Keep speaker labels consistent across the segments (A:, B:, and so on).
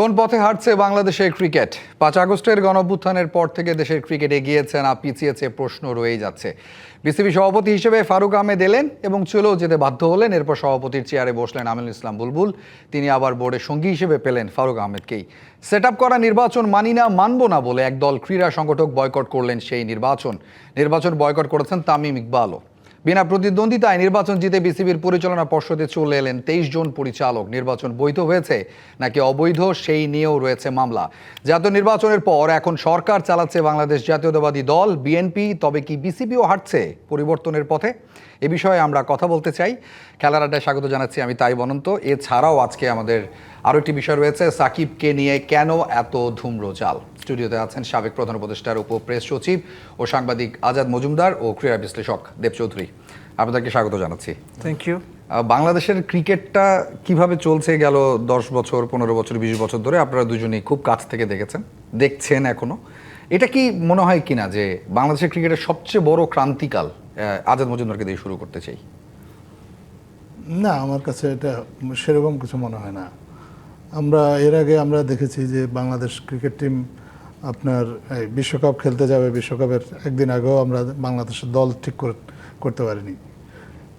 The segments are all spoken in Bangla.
A: কোন পথে হাঁটছে বাংলাদেশের ক্রিকেট? ৫ আগস্টের গণঅভ্যুত্থানের পর থেকে দেশের ক্রিকেট এগিয়েছে না পিছিয়েছে প্রশ্ন রয়েই যাচ্ছে। বিসিবি সভাপতি হিসেবে ফারুক আহমেদ এলেন এবং চলেও যেতে বাধ্য হলেন। এরপর সভাপতির চেয়ারে বসলেন আমিনুল ইসলাম বুলবুল। তিনি আবার বোর্ডের সঙ্গী হিসেবে পেলেন ফারুক আহমেদকেই। সেট আপ করা নির্বাচন মানি না, মানব না বলে একদল ক্রীড়া সংগঠক বয়কট করলেন সেই নির্বাচন বয়কট করেছেন তামিম ইকবালও। বিনা প্রতিদ্বন্দ্বিতায় নির্বাচন জিতে বিসিবির পরিচালনা পর্ষদে চলে এলেন 23 জন পরিচালক। নির্বাচন বৈধ হয়েছে নাকি অবৈধ সেই নিয়েও রয়েছে মামলা। জাতীয় নির্বাচনের পর এখন সরকার চালাচ্ছে বাংলাদেশ জাতীয়তাবাদী দল বিএনপি। তবে কি বিসিবিও হাঁটছে পরিবর্তনের পথে? এ বিষয়ে আমরা কথা বলতে চাই। খেলার আড্ডায় স্বাগত জানাচ্ছি আমি তাই বনন্ত। এছাড়াও আজকে আমাদের আরও একটি বিষয় রয়েছে, সাকিবকে নিয়ে কেন এত ধূম্রজাল। স্টুডিওতে আছেন সাবেক প্রধান উপদেষ্টার প্রেস সচিব ও সাংবাদিক আজাদ মজুমদার ও ক্রীড়া বিশ্লেষক দেব চৌধুরী। আপনাদেরকে স্বাগত জানাচ্ছি।
B: Thank you.
A: বাংলাদেশের ক্রিকেটটা কিভাবে চলছে গেল 10 বছর, 15 বছর, 20 বছর ধরে আপনারা দুজনেই খুব কাছ থেকে দেখছেন এখনো। এটা কি মনে হয় কিনা যে বাংলাদেশের ক্রিকেটের সবচেয়ে বড় ক্রান্তিকাল? আজাদ মজুমদারকে দিয়ে শুরু করতে চাই।
C: না, আমার কাছে এটা সেরকম কিছু মনে হয় না। এর আগে আমরা দেখেছি যে বাংলাদেশ ক্রিকেট টিম আপনার বিশ্বকাপ খেলতে যাবে, বিশ্বকাপের একদিন আগেও আমরা বাংলাদেশের দল ঠিক করতে পারিনি,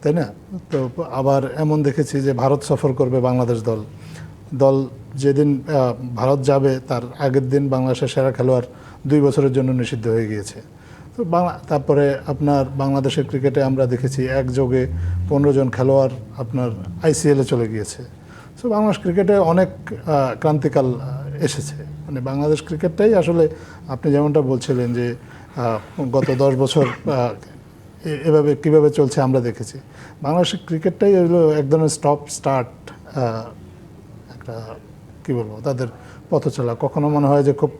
C: তাই না? তো আবার এমন দেখেছি যে ভারত সফর করবে বাংলাদেশ দল যেদিন ভারত যাবে তার আগের দিন বাংলাদেশের সেরা খেলোয়াড় 2 বছরের জন্য নিষিদ্ধ হয়ে গিয়েছে। তো তারপরে আপনার বাংলাদেশের ক্রিকেটে আমরা দেখেছি একযোগে 15 জন খেলোয়াড় আপনার আইসিএলে চলে গিয়েছে। সো বাংলাদেশ ক্রিকেটে অনেক ক্রান্তিকাল এসেছে। মানে বাংলাদেশ ক্রিকেটটাই আসলে আপনি যেমনটা বলছিলেন যে গত 10 বছর এভাবে কীভাবে চলছে আমরা দেখেছি। বাংলাদেশের ক্রিকেটটাই হলো এক ধরনের স্টপ স্টার্ট, একটা কী বলবো, তাদের পথ চলা। কখনো মনে হয় যে খুব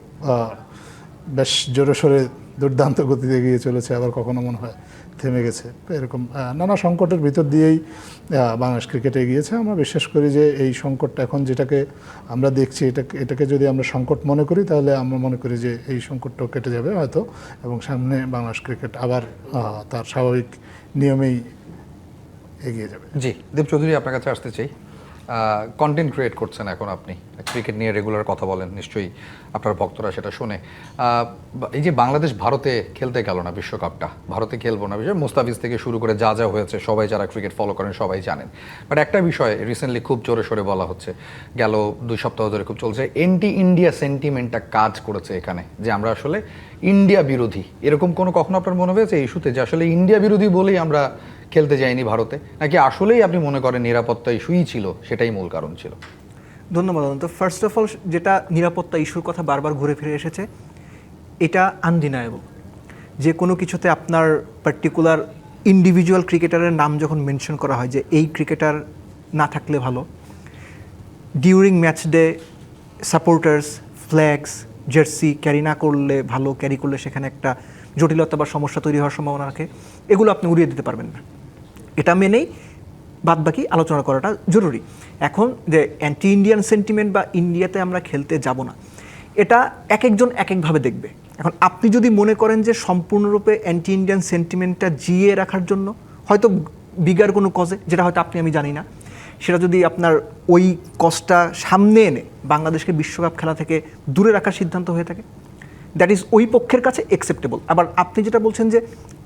C: বেশ জোরে সোরে দুর্দান্ত গতিতে এগিয়ে চলেছে, আবার কখনো মনে হয় থেমে গেছে। এরকম নানা সংকটের ভিতর দিয়েই বাংলাদেশ ক্রিকেটে এগিয়েছে। আমরা বিশ্বাস করি যে এই সংকটটা এখন যেটাকে আমরা দেখছি, এটাকে যদি আমরা সংকট মনে করি তাহলে আমরা মনে করি যে এই সংকটটাও কেটে যাবে হয়তো, এবং সামনে বাংলাদেশ ক্রিকেট আবার তার স্বাভাবিক নিয়মেই এগিয়ে যাবে।
A: জি, দেব চৌধুরী, আপনার কাছে আসতে চাই। কন্টেন্ট ক্রিয়েট করছেন এখন, আপনি ক্রিকেট নিয়ে রেগুলার কথা বলেন, নিশ্চয়ই আপনার ভক্তরা সেটা শুনে। এই যে বাংলাদেশ ভারতে খেলতে গেল না বিশ্বকাপটা, ভারতে খেলবো না বিষয়, মুস্তাফিজ থেকে শুরু করে যা যা হয়েছে সবাই যারা ক্রিকেট ফলো করেন সবাই জানেন। বাট একটা বিষয় রিসেন্টলি খুব জোরে সোরে বলা হচ্ছে, গেল 2 সপ্তাহ ধরে খুব চলছে, এন্টি ইন্ডিয়া সেন্টিমেন্টটা কাজ করেছে এখানে, যে আমরা আসলে ইন্ডিয়া বিরোধী। এরকম কখনো আপনার মনে হয়েছে এই ইস্যুতে যে আসলে ইন্ডিয়া বিরোধী বলেই আমরা খেলতে যাইনি ভারতে, নাকি আসলেই আপনি মনে করেন নিরাপত্তা ইস্যুই ছিল, সেটাই মূল কারণ ছিল?
B: ধন্যবাদ অনন্ত। ফার্স্ট অফ অল, যেটা নিরাপত্তা ইস্যুর কথা বারবার ঘুরে ফিরে এসেছে, এটা আনডিনায়েবল। যে কোনো কিছুতে আপনার পার্টিকুলার ইন্ডিভিজুয়াল ক্রিকেটারের নাম যখন মেনশন করা হয় যে এই ক্রিকেটার না থাকলে ভালো, during match day supporters, flags, jersey carry না করলে ভালো, ক্যারি করলে সেখানে একটা জটিলতা বা সমস্যা তৈরি হওয়ার সম্ভাবনা রাখে, এগুলো আপনি উড়িয়ে দিতে পারবেন না। এটা মেনেই বাদবাকি আলোচনা করাটা জরুরি। এখন যে অ্যান্টি ইন্ডিয়ান সেন্টিমেন্ট বা ইন্ডিয়াতে আমরা খেলতে যাব না, এটা এক একজন এক একভাবে দেখবে। এখন আপনি যদি মনে করেন যে সম্পূর্ণরূপে অ্যান্টি ইন্ডিয়ান সেন্টিমেন্টটা জিয়ে রাখার জন্য, হয়তো বিগার কোনো কজে, যেটা হয়তো আমি জানি না, সেটা যদি আপনার ওই কজটা সামনে এনে বাংলাদেশকে বিশ্বকাপ খেলা থেকে দূরে রাখার সিদ্ধান্ত হয়ে থাকে, দ্যাট ইজ ওই পক্ষের কাছে অ্যাকসেপ্টেবল। আবার আপনি যেটা বলছেন যে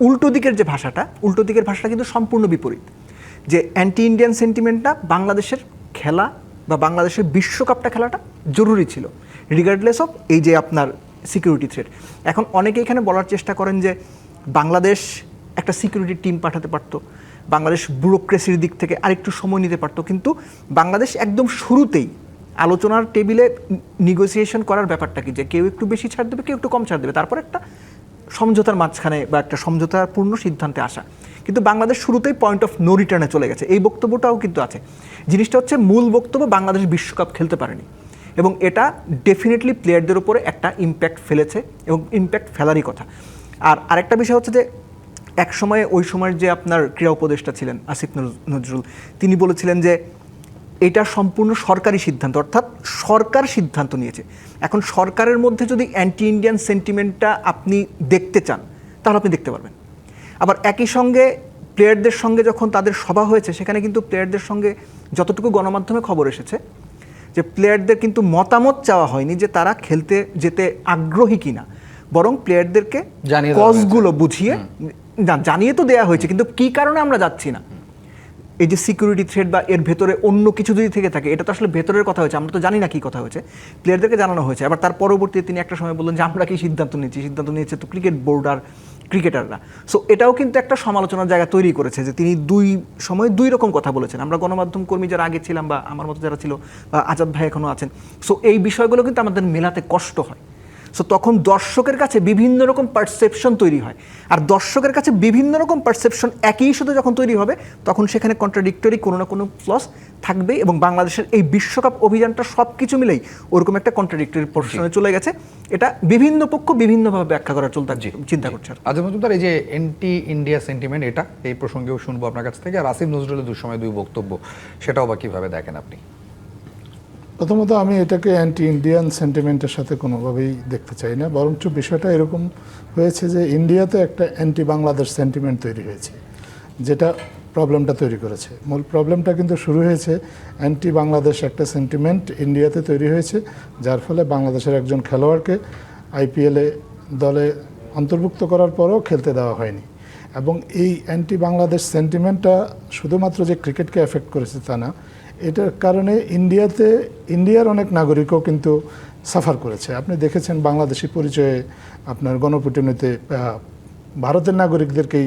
B: উল্টো দিকের ভাষাটা কিন্তু সম্পূর্ণ বিপরীত, যে অ্যান্টি ইন্ডিয়ান সেন্টিমেন্টটা বাংলাদেশের খেলা বা বাংলাদেশের বিশ্বকাপটা খেলাটা জরুরি ছিল, রিগার্ডলেস অফ এই যে আপনার সিকিউরিটি থ্রেট। এখন অনেকে এখানে বলার চেষ্টা করেন যে বাংলাদেশ একটা সিকিউরিটি টিম পাঠাতে পারতো, বাংলাদেশ ব্যুরোক্রেসির দিক থেকে আরেকটু সময় নিতে পারতো, কিন্তু বাংলাদেশ একদম শুরুতেই আলোচনার টেবিলে নেগোসিয়েশন করার ব্যাপারটা কি, যে কেউ একটু বেশি ছাড় দেবে, কেউ একটু কম ছাড় দেবে, তারপর একটা সমঝোতার মাঝখানে বা একটা সমঝোতাপূর্ণ সিদ্ধান্তে আসা। কিন্তু বাংলাদেশ শুরুতেই পয়েন্ট অফ নো রিটার্নে চলে গেছে, এই বক্তব্যটাও কিন্তু আছে। জিনিসটা হচ্ছে মূল বক্তব্য, বাংলাদেশ বিশ্বকাপ খেলতে পারেনি, এবং এটা ডেফিনেটলি প্লেয়ারদের উপরে একটা ইম্প্যাক্ট ফেলেছে এবং ইম্প্যাক্ট ফেলারই কথা। আর আরেকটা বিষয় হচ্ছে যে এক সময়ে ওই সময়ের যে আপনার ক্রীড়া উপদেষ্টা ছিলেন আসিফ নজরুল, তিনি বলেছিলেন যে এটা সম্পূর্ণ সরকারি সিদ্ধান্ত, অর্থাৎ সরকার সিদ্ধান্ত নিয়েছে। এখন সরকারের মধ্যে যদি অ্যান্টি ইন্ডিয়ান সেন্টিমেন্টটা আপনি দেখতে চান তাহলে আপনি দেখতে পারবেন। আবার একই সঙ্গে প্লেয়ারদের সঙ্গে যখন তাদের সভা হয়েছে, সেখানে কিন্তু প্লেয়ারদের সঙ্গে যতটুকু গণমাধ্যমে খবর এসেছে, যে যে প্লেয়ারদের কিন্তু মতামত চাওয়া হয়নি যে তারা খেলতে যেতে আগ্রহী কিনা, বরং প্লেয়ারদেরকে
A: জানিয়ে দেওয়া
B: কজগুলো বুঝিয়ে জানিয়ে তো দেওয়া হয়েছে, কিন্তু কি কারণে আমরা যাচ্ছি না, এই যে সিকিউরিটি থ্রেট বা এর ভেতরে অন্য কিছু যদি থেকে থাকে, এটা তো আসলে ভেতরের কথা হয়েছে, আমরা তো জানি না কি কথা হয়েছে, প্লেয়ারদেরকে জানানো হয়েছে। আবার তার পরবর্তীতে তিনি একটা সময় বললেন যে আমরা কি সিদ্ধান্ত নিয়েছে তো ক্রিকেট বোর্ড আর ক্রিকেটাররা। সো এটাও কিন্তু একটা সমালোচনার জায়গা তৈরি করেছে যে তিনি দুই রকম কথা বলেছেন। আমরা গণমাধ্যম কর্মী যারা আগে ছিলাম বা আমার মতো যারা ছিল, বা আজাদ ভাই এখনও আছেন, সো এই বিষয়গুলো কিন্তু আমাদের মেলাতে কষ্ট হয়। সো তখন দর্শকের কাছে বিভিন্ন রকম পারসেপশন তৈরি হয়, আর দর্শকের কাছে বিভিন্ন রকম পারসেপশন একই ইস্যুতে যখন তৈরি হবে, তখন সেখানে কন্ট্রাডিক্টরি কোনো না কোনো ফ্লস থাকবে, এবং বাংলাদেশের এই বিশ্বকাপ অভিযানটা সব কিছু মিলেই ওরকম একটা কন্ট্রাডিক্টরি পজিশনে চলে গেছে। এটা বিভিন্ন পক্ষ বিভিন্নভাবে ব্যাখ্যা করার চিন্তা করছে।
A: আজম মজুমদার, এই যে এন্টি ইন্ডিয়া সেন্টিমেন্ট, এটা এই প্রসঙ্গেও শুনবো আপনার কাছ থেকে, আর আসিফ নজরুলের দুঃসময় দুই বক্তব্য, সেটাও বা কিভাবে দেখেন আপনি?
C: প্রথমত আমি এটাকে অ্যান্টি ইন্ডিয়ান সেন্টিমেন্টের সাথে কোনোভাবেই দেখতে চাই না, বরঞ্চ বিষয়টা এরকম হয়েছে যে ইন্ডিয়াতে একটা অ্যান্টি বাংলাদেশ সেন্টিমেন্ট তৈরি হয়েছে, যেটা প্রবলেমটা তৈরি করেছে। মূল প্রবলেমটা কিন্তু শুরু হয়েছে অ্যান্টি বাংলাদেশ একটা সেন্টিমেন্ট ইন্ডিয়াতে তৈরি হয়েছে, যার ফলে বাংলাদেশের একজন খেলোয়াড়কে আইপিএলে দলে অন্তর্ভুক্ত করার পরও খেলতে দেওয়া হয়নি। এবং এই অ্যান্টি বাংলাদেশ সেন্টিমেন্টটা শুধুমাত্র যে ক্রিকেটকে এফেক্ট করেছে তা না, এটার কারণে ইন্ডিয়ার অনেক নাগরিকও কিন্তু সাফার করেছে। আপনি দেখেছেন বাংলাদেশি পরিচয়ে আপনার গণপিটুনিতে ভারতের নাগরিকদেরকেই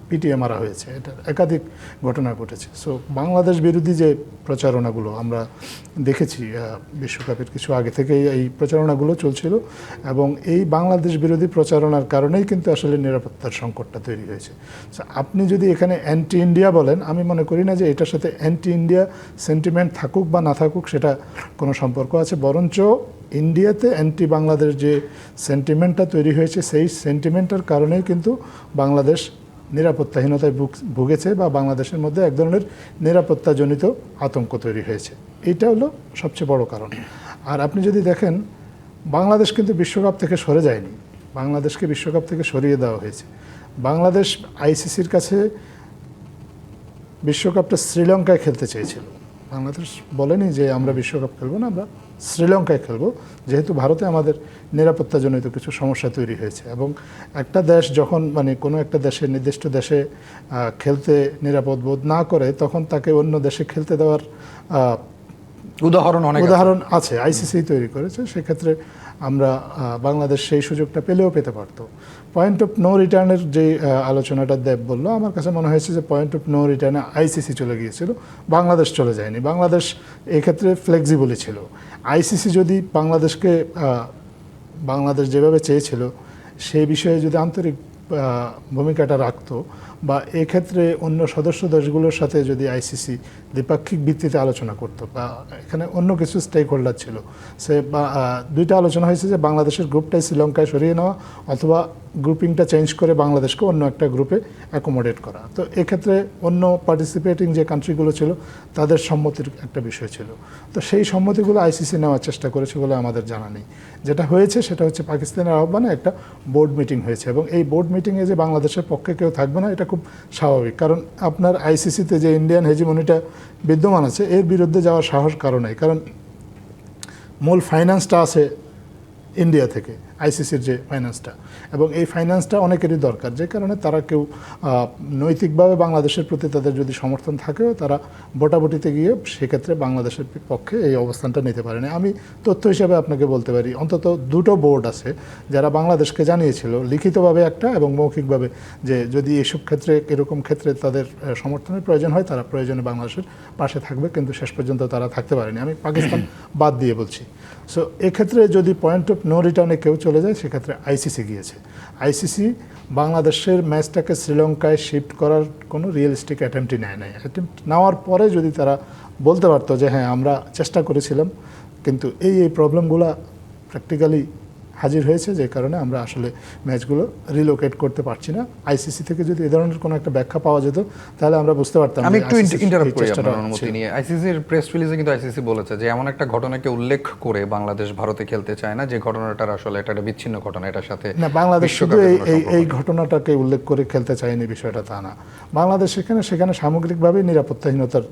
C: পিটিয়ে মারা হয়েছে, এটা একাধিক ঘটনা ঘটেছে। সো বাংলাদেশ বিরোধী যে প্রচারণাগুলো আমরা দেখেছি বিশ্বকাপের কিছু আগে থেকেই এই প্রচারণাগুলো চলছিল, এবং এই বাংলাদেশ বিরোধী প্রচারণার কারণেই কিন্তু আসলে নিরাপত্তার সংকটটা তৈরি হয়েছে। সো আপনি যদি এখানে অ্যান্টি ইন্ডিয়া বলেন, আমি মনে করি না যে এটার সাথে অ্যান্টি ইন্ডিয়া সেন্টিমেন্ট থাকুক বা না থাকুক সেটা কোনো সম্পর্ক আছে, বরঞ্চ ইন্ডিয়াতে অ্যান্টি বাংলাদেশ যে সেন্টিমেন্টটা তৈরি হয়েছে, সেই সেন্টিমেন্টের কারণেই কিন্তু বাংলাদেশ নিরাপত্তাহীনতায় ভুগেছে, বা বাংলাদেশের মধ্যে এক ধরনের নিরাপত্তাজনিত আতঙ্ক তৈরি হয়েছে। এইটা হলো সবচেয়ে বড় কারণ। আর আপনি যদি দেখেন, বাংলাদেশ কিন্তু বিশ্বকাপ থেকে সরে যায়নি, বাংলাদেশকে বিশ্বকাপ থেকে সরিয়ে দেওয়া হয়েছে। বাংলাদেশ আইসিসির কাছে বিশ্বকাপটা শ্রীলঙ্কায় খেলতে চেয়েছিল। বাংলাদেশ বলেনি যে আমরা বিশ্বকাপ খেলবো না, আমরা শ্রীলঙ্কায় খেলবো, যেহেতু ভারতে আমাদের নিরাপত্তাজনিত কিছু সমস্যা তৈরি হয়েছে। এবং একটা দেশ যখন কোনো একটা নির্দিষ্ট দেশে খেলতে নিরাপদ বোধ না করে, তখন তাকে অন্য দেশে খেলতে দেওয়ার উদাহরণ আছে, আইসিসি তৈরি করেছে। সেক্ষেত্রে আমরা বাংলাদেশ সেই সুযোগটা পেতে পারতো। পয়েন্ট অফ নো রিটার্নের যে আলোচনাটা দেব বললো, আমার কাছে মনে হয়েছে যে পয়েন্ট অফ নো রিটার্নে আইসিসি চলে গিয়েছিল, বাংলাদেশ চলে যায়নি। বাংলাদেশ এক্ষেত্রে ফ্লেক্সিবলই ছিল। আইসিসি যদি বাংলাদেশ যেভাবে চেয়েছিল সেই বিষয়ে যদি আন্তরিক ভূমিকাটা রাখতো, বা এক্ষেত্রে অন্য সদস্য দেশগুলোর সাথে যদি আইসিসি দ্বিপাক্ষিক ভিত্তিতে আলোচনা করতো, বা এখানে অন্য কিছু স্টেক হোল্ডার ছিল, দুইটা আলোচনা হয়েছে যে বাংলাদেশের গ্রুপটাই শ্রীলঙ্কায় সরিয়ে নেওয়া, অথবা গ্রুপিংটা চেঞ্জ করে বাংলাদেশকে অন্য একটা গ্রুপে অ্যাকোমোডেট করা। তো এক্ষেত্রে অন্য পার্টিসিপেটিং যে কান্ট্রিগুলো ছিল তাদের সম্মতির একটা বিষয় ছিল। তো সেই সম্মতিগুলো আইসিসি নেওয়ার চেষ্টা করেছে বলে আমাদের জানা নেই। যেটা হয়েছে সেটা হচ্ছে পাকিস্তানের আহ্বানে একটা বোর্ড মিটিং হয়েছে, এবং এই বোর্ড মিটিংয়ে যে বাংলাদেশের পক্ষে কেউ থাকবে না, এটা খুব স্বাভাবিক। কারণ আপনার আইসিসিতে যে ইন্ডিয়ান হেজিমনিটা বিদ্যমান আছে, এর বিরুদ্ধে যাওয়ার সাহস কারণেই, কারণ মূল ফাইন্যান্সটা আছে ইন্ডিয়া থেকে, আইসিসির যে ফাইন্যান্সটা, এবং এই ফাইন্যান্সটা অনেকেরই দরকার, যে কারণে তারা কেউ নৈতিকভাবে বাংলাদেশের প্রতি তাদের যদি সমর্থন থাকেও, তারা ভোটাভুটিতে গিয়ে সেক্ষেত্রে বাংলাদেশের পক্ষে এই অবস্থানটা নিতে পারে না। আমি তথ্য হিসাবে আপনাকে বলতে পারি, অন্তত দুটো বোর্ড আছে যারা বাংলাদেশকে জানিয়েছিল লিখিতভাবে একটা এবং মৌখিকভাবে, যে যদি এসব ক্ষেত্রে এরকম ক্ষেত্রে তাদের সমর্থনের প্রয়োজন হয়, তারা প্রয়োজনে বাংলাদেশের পাশে থাকবে, কিন্তু শেষ পর্যন্ত তারা থাকতে পারেনি। আমি পাকিস্তান বাদ দিয়ে বলছি। সো এক্ষেত্রে যদি পয়েন্ট অফ নো রিটার্নে কেউ চলে যায়, সেক্ষেত্রে আইসিসি গিয়েছে। আইসিসি বাংলাদেশের ম্যাচটাকে শ্রীলঙ্কায় শিফট করার কোনো রিয়েলিস্টিক অ্যাটেম্পটই নেয়। অ্যাটেম্পট নেওয়ার পরে যদি তারা বলতে পারতো যে হ্যাঁ আমরা চেষ্টা করেছিলাম, কিন্তু এই প্রবলেমগুলো প্র্যাকটিক্যালি হাজির হয়েছে, যে কারণে আমরা আসলে ম্যাচগুলো রিলোকেট করতে পারছি না। আইসিসি থেকে যদি এ ধরনের কোনো একটা ব্যাখ্যা পাওয়া যেত তাহলে আমরা বুঝতে পারতাম।
A: আমি
C: যে
A: একটু
C: ICC
A: ইন্টারাপ্ট
C: এই
A: করি
C: চেষ্টাটা
A: আপনার অনুমতি
C: ছিল।
A: নিয়ে। আইসিসির প্রেস রিলিজে কিন্তু আইসিসি বলেছে যে এমন একটা ঘটনাকে উল্লেখ করে বাংলাদেশ ভারতে খেলতে চায় না, যে ঘটনাটার আসলে একটা বিচ্ছিন্ন ঘটনা, এটার সাথে
C: না, বাংলাদেশ শুধু
A: বিশ্বকাপের কোনো
C: এই
A: সম্পর্ক
C: এই
A: নেই।
C: ঘটনাটাকে উল্লেখ করে খেলতে চায়নি, বিষয়টা তা না। বাংলাদেশ সেখানে সামগ্রিকভাবে নিরাপত্তাহীনতার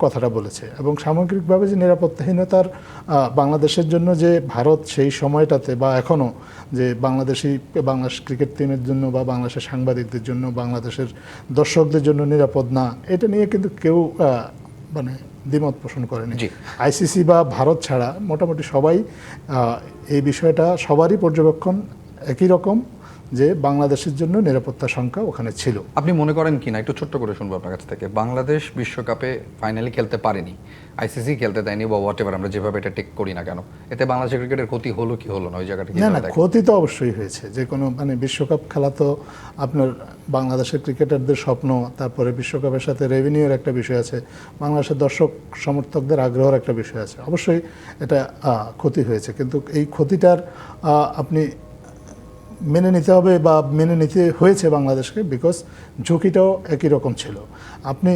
C: কথাটা বলেছে, এবং সামগ্রিকভাবে যে নিরাপত্তাহীনতার বাংলাদেশের জন্য যে ভারত সেই সময়টাতে বা এখনও যে বাংলাদেশ ক্রিকেট টিমের জন্য বা বাংলাদেশের সাংবাদিকদের জন্য, বাংলাদেশের দর্শকদের জন্য নিরাপদ না, এটা নিয়ে কিন্তু কেউ মানে দ্বিমত পোষণ করেনি।
A: জি।
C: আইসিসি বা ভারত ছাড়া মোটামুটি সবাই এই বিষয়টা, সবারই পর্যবেক্ষণ একই রকম, যে বাংলাদেশের জন্য নিরাপত্তা শঙ্কা ওখানে ছিল।
A: আপনি মনে করেন কিনা, একটু ছোট্ট করে শুনবো আপনার কাছ থেকে, বাংলাদেশ বিশ্বকাপে ফাইনালি খেলতে পারেনি, আইসিসি খেলতে দেয়নি বা হোয়াট এভার, আমরা যেভাবে এটা টেক করি না কেন, এতে বাংলাদেশের ক্রিকেটের ক্ষতি হলো কি হলো না, ওই জায়গাটা
C: না, ক্ষতি তো অবশ্যই হয়েছে। যে কোনো বিশ্বকাপ খেলা তো আপনার বাংলাদেশের ক্রিকেটারদের স্বপ্ন, তারপরে বিশ্বকাপের সাথে রেভিনিউর একটা বিষয় আছে, বাংলাদেশের দর্শক সমর্থকদের আগ্রহের একটা বিষয় আছে। অবশ্যই এটা ক্ষতি হয়েছে, কিন্তু এই ক্ষতিটার আপনি মেনে নিতে হবে বা মেনে নিতে হয়েছে বাংলাদেশকে, বিকজ ঝুঁকিটাও একই রকম ছিল। আপনি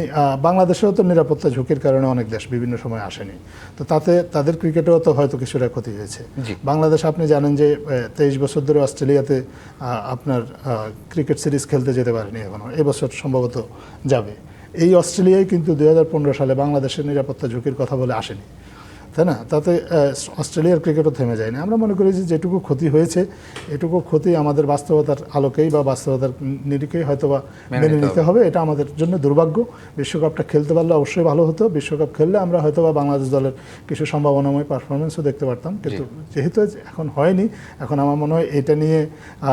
C: বাংলাদেশেও তো নিরাপত্তা ঝুঁকির কারণে অনেক দেশ বিভিন্ন সময় আসেনি, তো তাতে তাদের ক্রিকেটেও তো হয়তো কিছুটা ক্ষতি হয়েছে। বাংলাদেশ, আপনি জানেন যে 23 বছর ধরে অস্ট্রেলিয়াতে আপনার ক্রিকেট সিরিজ খেলতে যেতে পারেনি এখনও, এবছর সম্ভবত যাবে। এই অস্ট্রেলিয়ায় কিন্তু 2015 সালে বাংলাদেশের নিরাপত্তা ঝুঁকির কথা বলে আসেনি, তাই না? তাতে অস্ট্রেলিয়ার ক্রিকেটও থেমে যায়নি। আমরা মনে করি যে যেটুকু ক্ষতি হয়েছে, এটুকু ক্ষতি আমাদের বাস্তবতার আলোকেই বা বাস্তবতার নিরিখেই হয়তো বা মেনে নিতে হবে। এটা আমাদের জন্য দুর্ভাগ্য। বিশ্বকাপটা খেলতে পারলে অবশ্যই ভালো হতো। বিশ্বকাপ খেললে আমরা হয়তো বা বাংলাদেশ দলের কিছু সম্ভাবনাময় পারফরমেন্সও দেখতে পারতাম, কিন্তু যেহেতু এখন হয়নি, এখন আমার মনে হয় এটা নিয়ে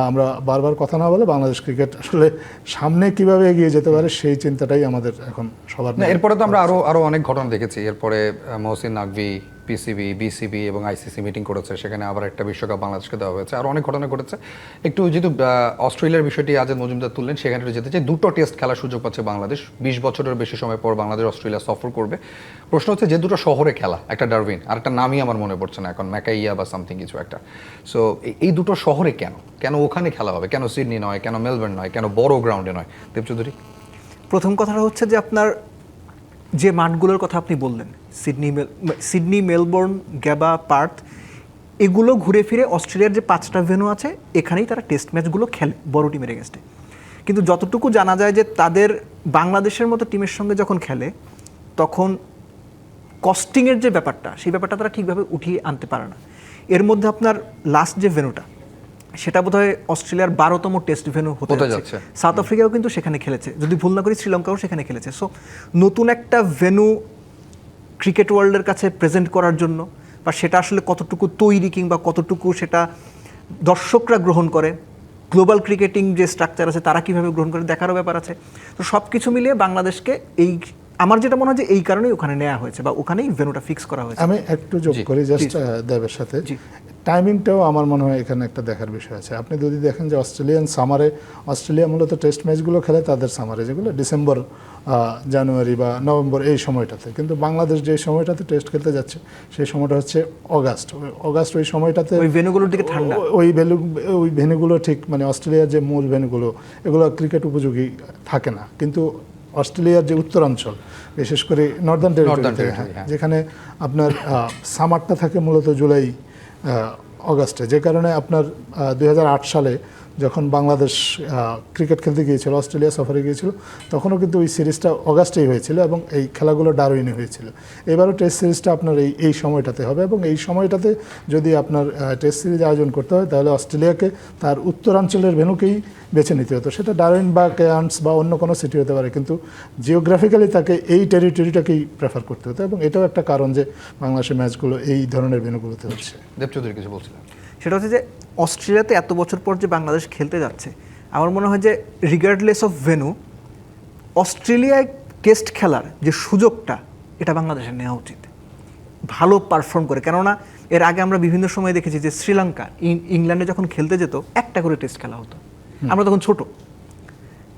C: আমরা বারবার কথা না বলে বাংলাদেশ ক্রিকেট আসলে সামনে কিভাবে এগিয়ে যেতে পারে সেই চিন্তাটাই আমাদের এখন সবার।
A: এরপরে তো আমরা আরো অনেক ঘটনা দেখেছি। এরপরে মহসিন নাকভি, পিসিবি, বিসিবি এবং আইসিসি মিটিং করেছে, সেখানে আবার একটা বিশ্বকাপ বাংলাদেশকে দেওয়া হয়েছে, আর অনেক ঘটনা ঘটেছে। একটু যেহেতু অস্ট্রেলিয়ার বিষয়টি আজাদ মজুমদার তুললেন, সেখানে একটু যেতে চাই। 2টো টেস্ট খেলার সুযোগ পাচ্ছে বাংলাদেশ, 20 বছরের বেশি সময় পর বাংলাদেশ অস্ট্রেলিয়া সফর করবে। প্রশ্ন হচ্ছে যে দুটো শহরে খেলা, একটা ডারউইন আর একটা নামই আমার মনে পড়ছে না এখন, ম্যাকাইয়া বা সামথিং কিছু একটা। সো এই দুটো শহরে কেন ওখানে খেলা হবে, কেন সিডনি নয়, কেন মেলবোর্ন নয়, কেন বড় গ্রাউন্ডে নয়? দেব চৌধুরী,
B: প্রথম কথাটা হচ্ছে যে আপনার যে মাঠগুলোর কথা আপনি বললেন, সিডনি, মেলবোর্ন, গ্যাবা, পার্থ, এগুলো ঘুরে ফিরে অস্ট্রেলিয়ার যে 5টা ভেন্যু আছে এখানেই তারা টেস্ট ম্যাচগুলো খেলে বড় টিমের এগেনস্টে। কিন্তু যতটুকু জানা যায় যে তাদের বাংলাদেশের মতো টিমের সঙ্গে যখন খেলে তখন কস্টিংয়ের যে ব্যাপারটা, সেই ব্যাপারটা তারা ঠিকভাবে উঠিয়ে আনতে পারে না। এর মধ্যে আপনার লাস্ট যে ভেন্যুটা, সেটা বোধহয় অস্ট্রেলিয়ার 12তম টেস্ট ভেন্যু হতে যাচ্ছে। সাউথ আফ্রিকাও কিন্তু সেখানে খেলেছে, যদি ভুল না করি শ্রীলঙ্কাও সেখানে খেলেছে। সো নতুন একটা ভেন্যু ক্রিকেট ওয়ার্ল্ডের কাছে প্রেজেন্ট করার জন্য, বা সেটা আসলে কতটুকু তৈরি কিংবা কতটুকু সেটা দর্শকরা গ্রহণ করে, গ্লোবাল ক্রিকেটিং যে স্ট্রাকচার আছে তারা কীভাবে গ্রহণ করে, দেখারও ব্যাপার আছে। তো সব কিছু মিলিয়ে বাংলাদেশকে আমার যেটা মনে হয় যে এই কারণেই ওখানে নেওয়া হয়েছে বা ওখানেই ভেন্যুটা ফিক্স করা হয়েছে।
C: আমি একটু যোগ করি জাস্ট দেবের সাথে, টাইমিংটাও আমার মনে হয় এখানে একটা দেখার বিষয় আছে। আপনি যদি দেখেন যে অস্ট্রেলিয়ান সামারে, অস্ট্রেলিয়া মূলত টেস্ট ম্যাচগুলো খেলে তাদের সামারে, যেগুলো ডিসেম্বর, জানুয়ারি বা নভেম্বর এই সময়টাতে, কিন্তু বাংলাদেশ যে সময়টাতে টেস্ট খেলতে যাচ্ছে সেই সময়টা হচ্ছে অগাস্ট। ওই সময়টাতে
B: ওই ভেন্যুগুলোর দিকে ঠান্ডা,
C: ওই ভেন্যুগুলো ঠিক অস্ট্রেলিয়ার যে মূল ভেন্যুগুলো, এগুলো ক্রিকেট উপযোগী থাকে না। কিন্তু অস্ট্রেলিয়ার যে উত্তরাঞ্চল, বিশেষ করে নর্দার্ন টেরিটরি, যেখানে আপনার সামারটা থাকে মূলত জুলাই অগাস্টে, যে কারণে আপনার 2008 সালে যখন বাংলাদেশ ক্রিকেট খেলতে গিয়েছিল, অস্ট্রেলিয়া সফরে গিয়েছিল, তখনও কিন্তু ওই সিরিজটা অগাস্টেই হয়েছিল এবং এই খেলাগুলো ডারউইনে হয়েছিল। এবারও টেস্ট সিরিজটা আপনার এই সময়টাতে হবে, এবং এই সময়টাতে যদি আপনার টেস্ট সিরিজ আয়োজন করতে হয় তাহলে অস্ট্রেলিয়াকে তার উত্তরাঞ্চলের ভেন্যুকেই বেছে নিতে হতো। সেটা ডারউইন বা কেয়ার্নস বা অন্য কোনো সিটি হতে পারে, কিন্তু জিওগ্রাফিক্যালি তাকে এই টেরিটরিটাকেই প্রেফার করতে হতো, এবং এটাও একটা কারণ যে বাংলাদেশের ম্যাচগুলো এই ধরনের ভেন্যুগুলোতে হচ্ছে।
A: দেব চৌধুরী কিছু বলছিলেন।
B: সেটা হচ্ছে যে অস্ট্রেলিয়াতে এত বছর পর যে বাংলাদেশ খেলতে যাচ্ছে, আমার মনে হয় যে রিগার্ডলেস অফ ভেন্যু, অস্ট্রেলিয়ায় টেস্ট খেলার যে সুযোগটা, এটা বাংলাদেশের নেওয়া উচিত ভালো পারফর্ম করে। কেননা এর আগে আমরা বিভিন্ন সময় দেখেছি যে শ্রীলঙ্কা ইংল্যান্ডে যখন খেলতে যেত একটা করে টেস্ট খেলা হতো, আমরা তখন ছোট,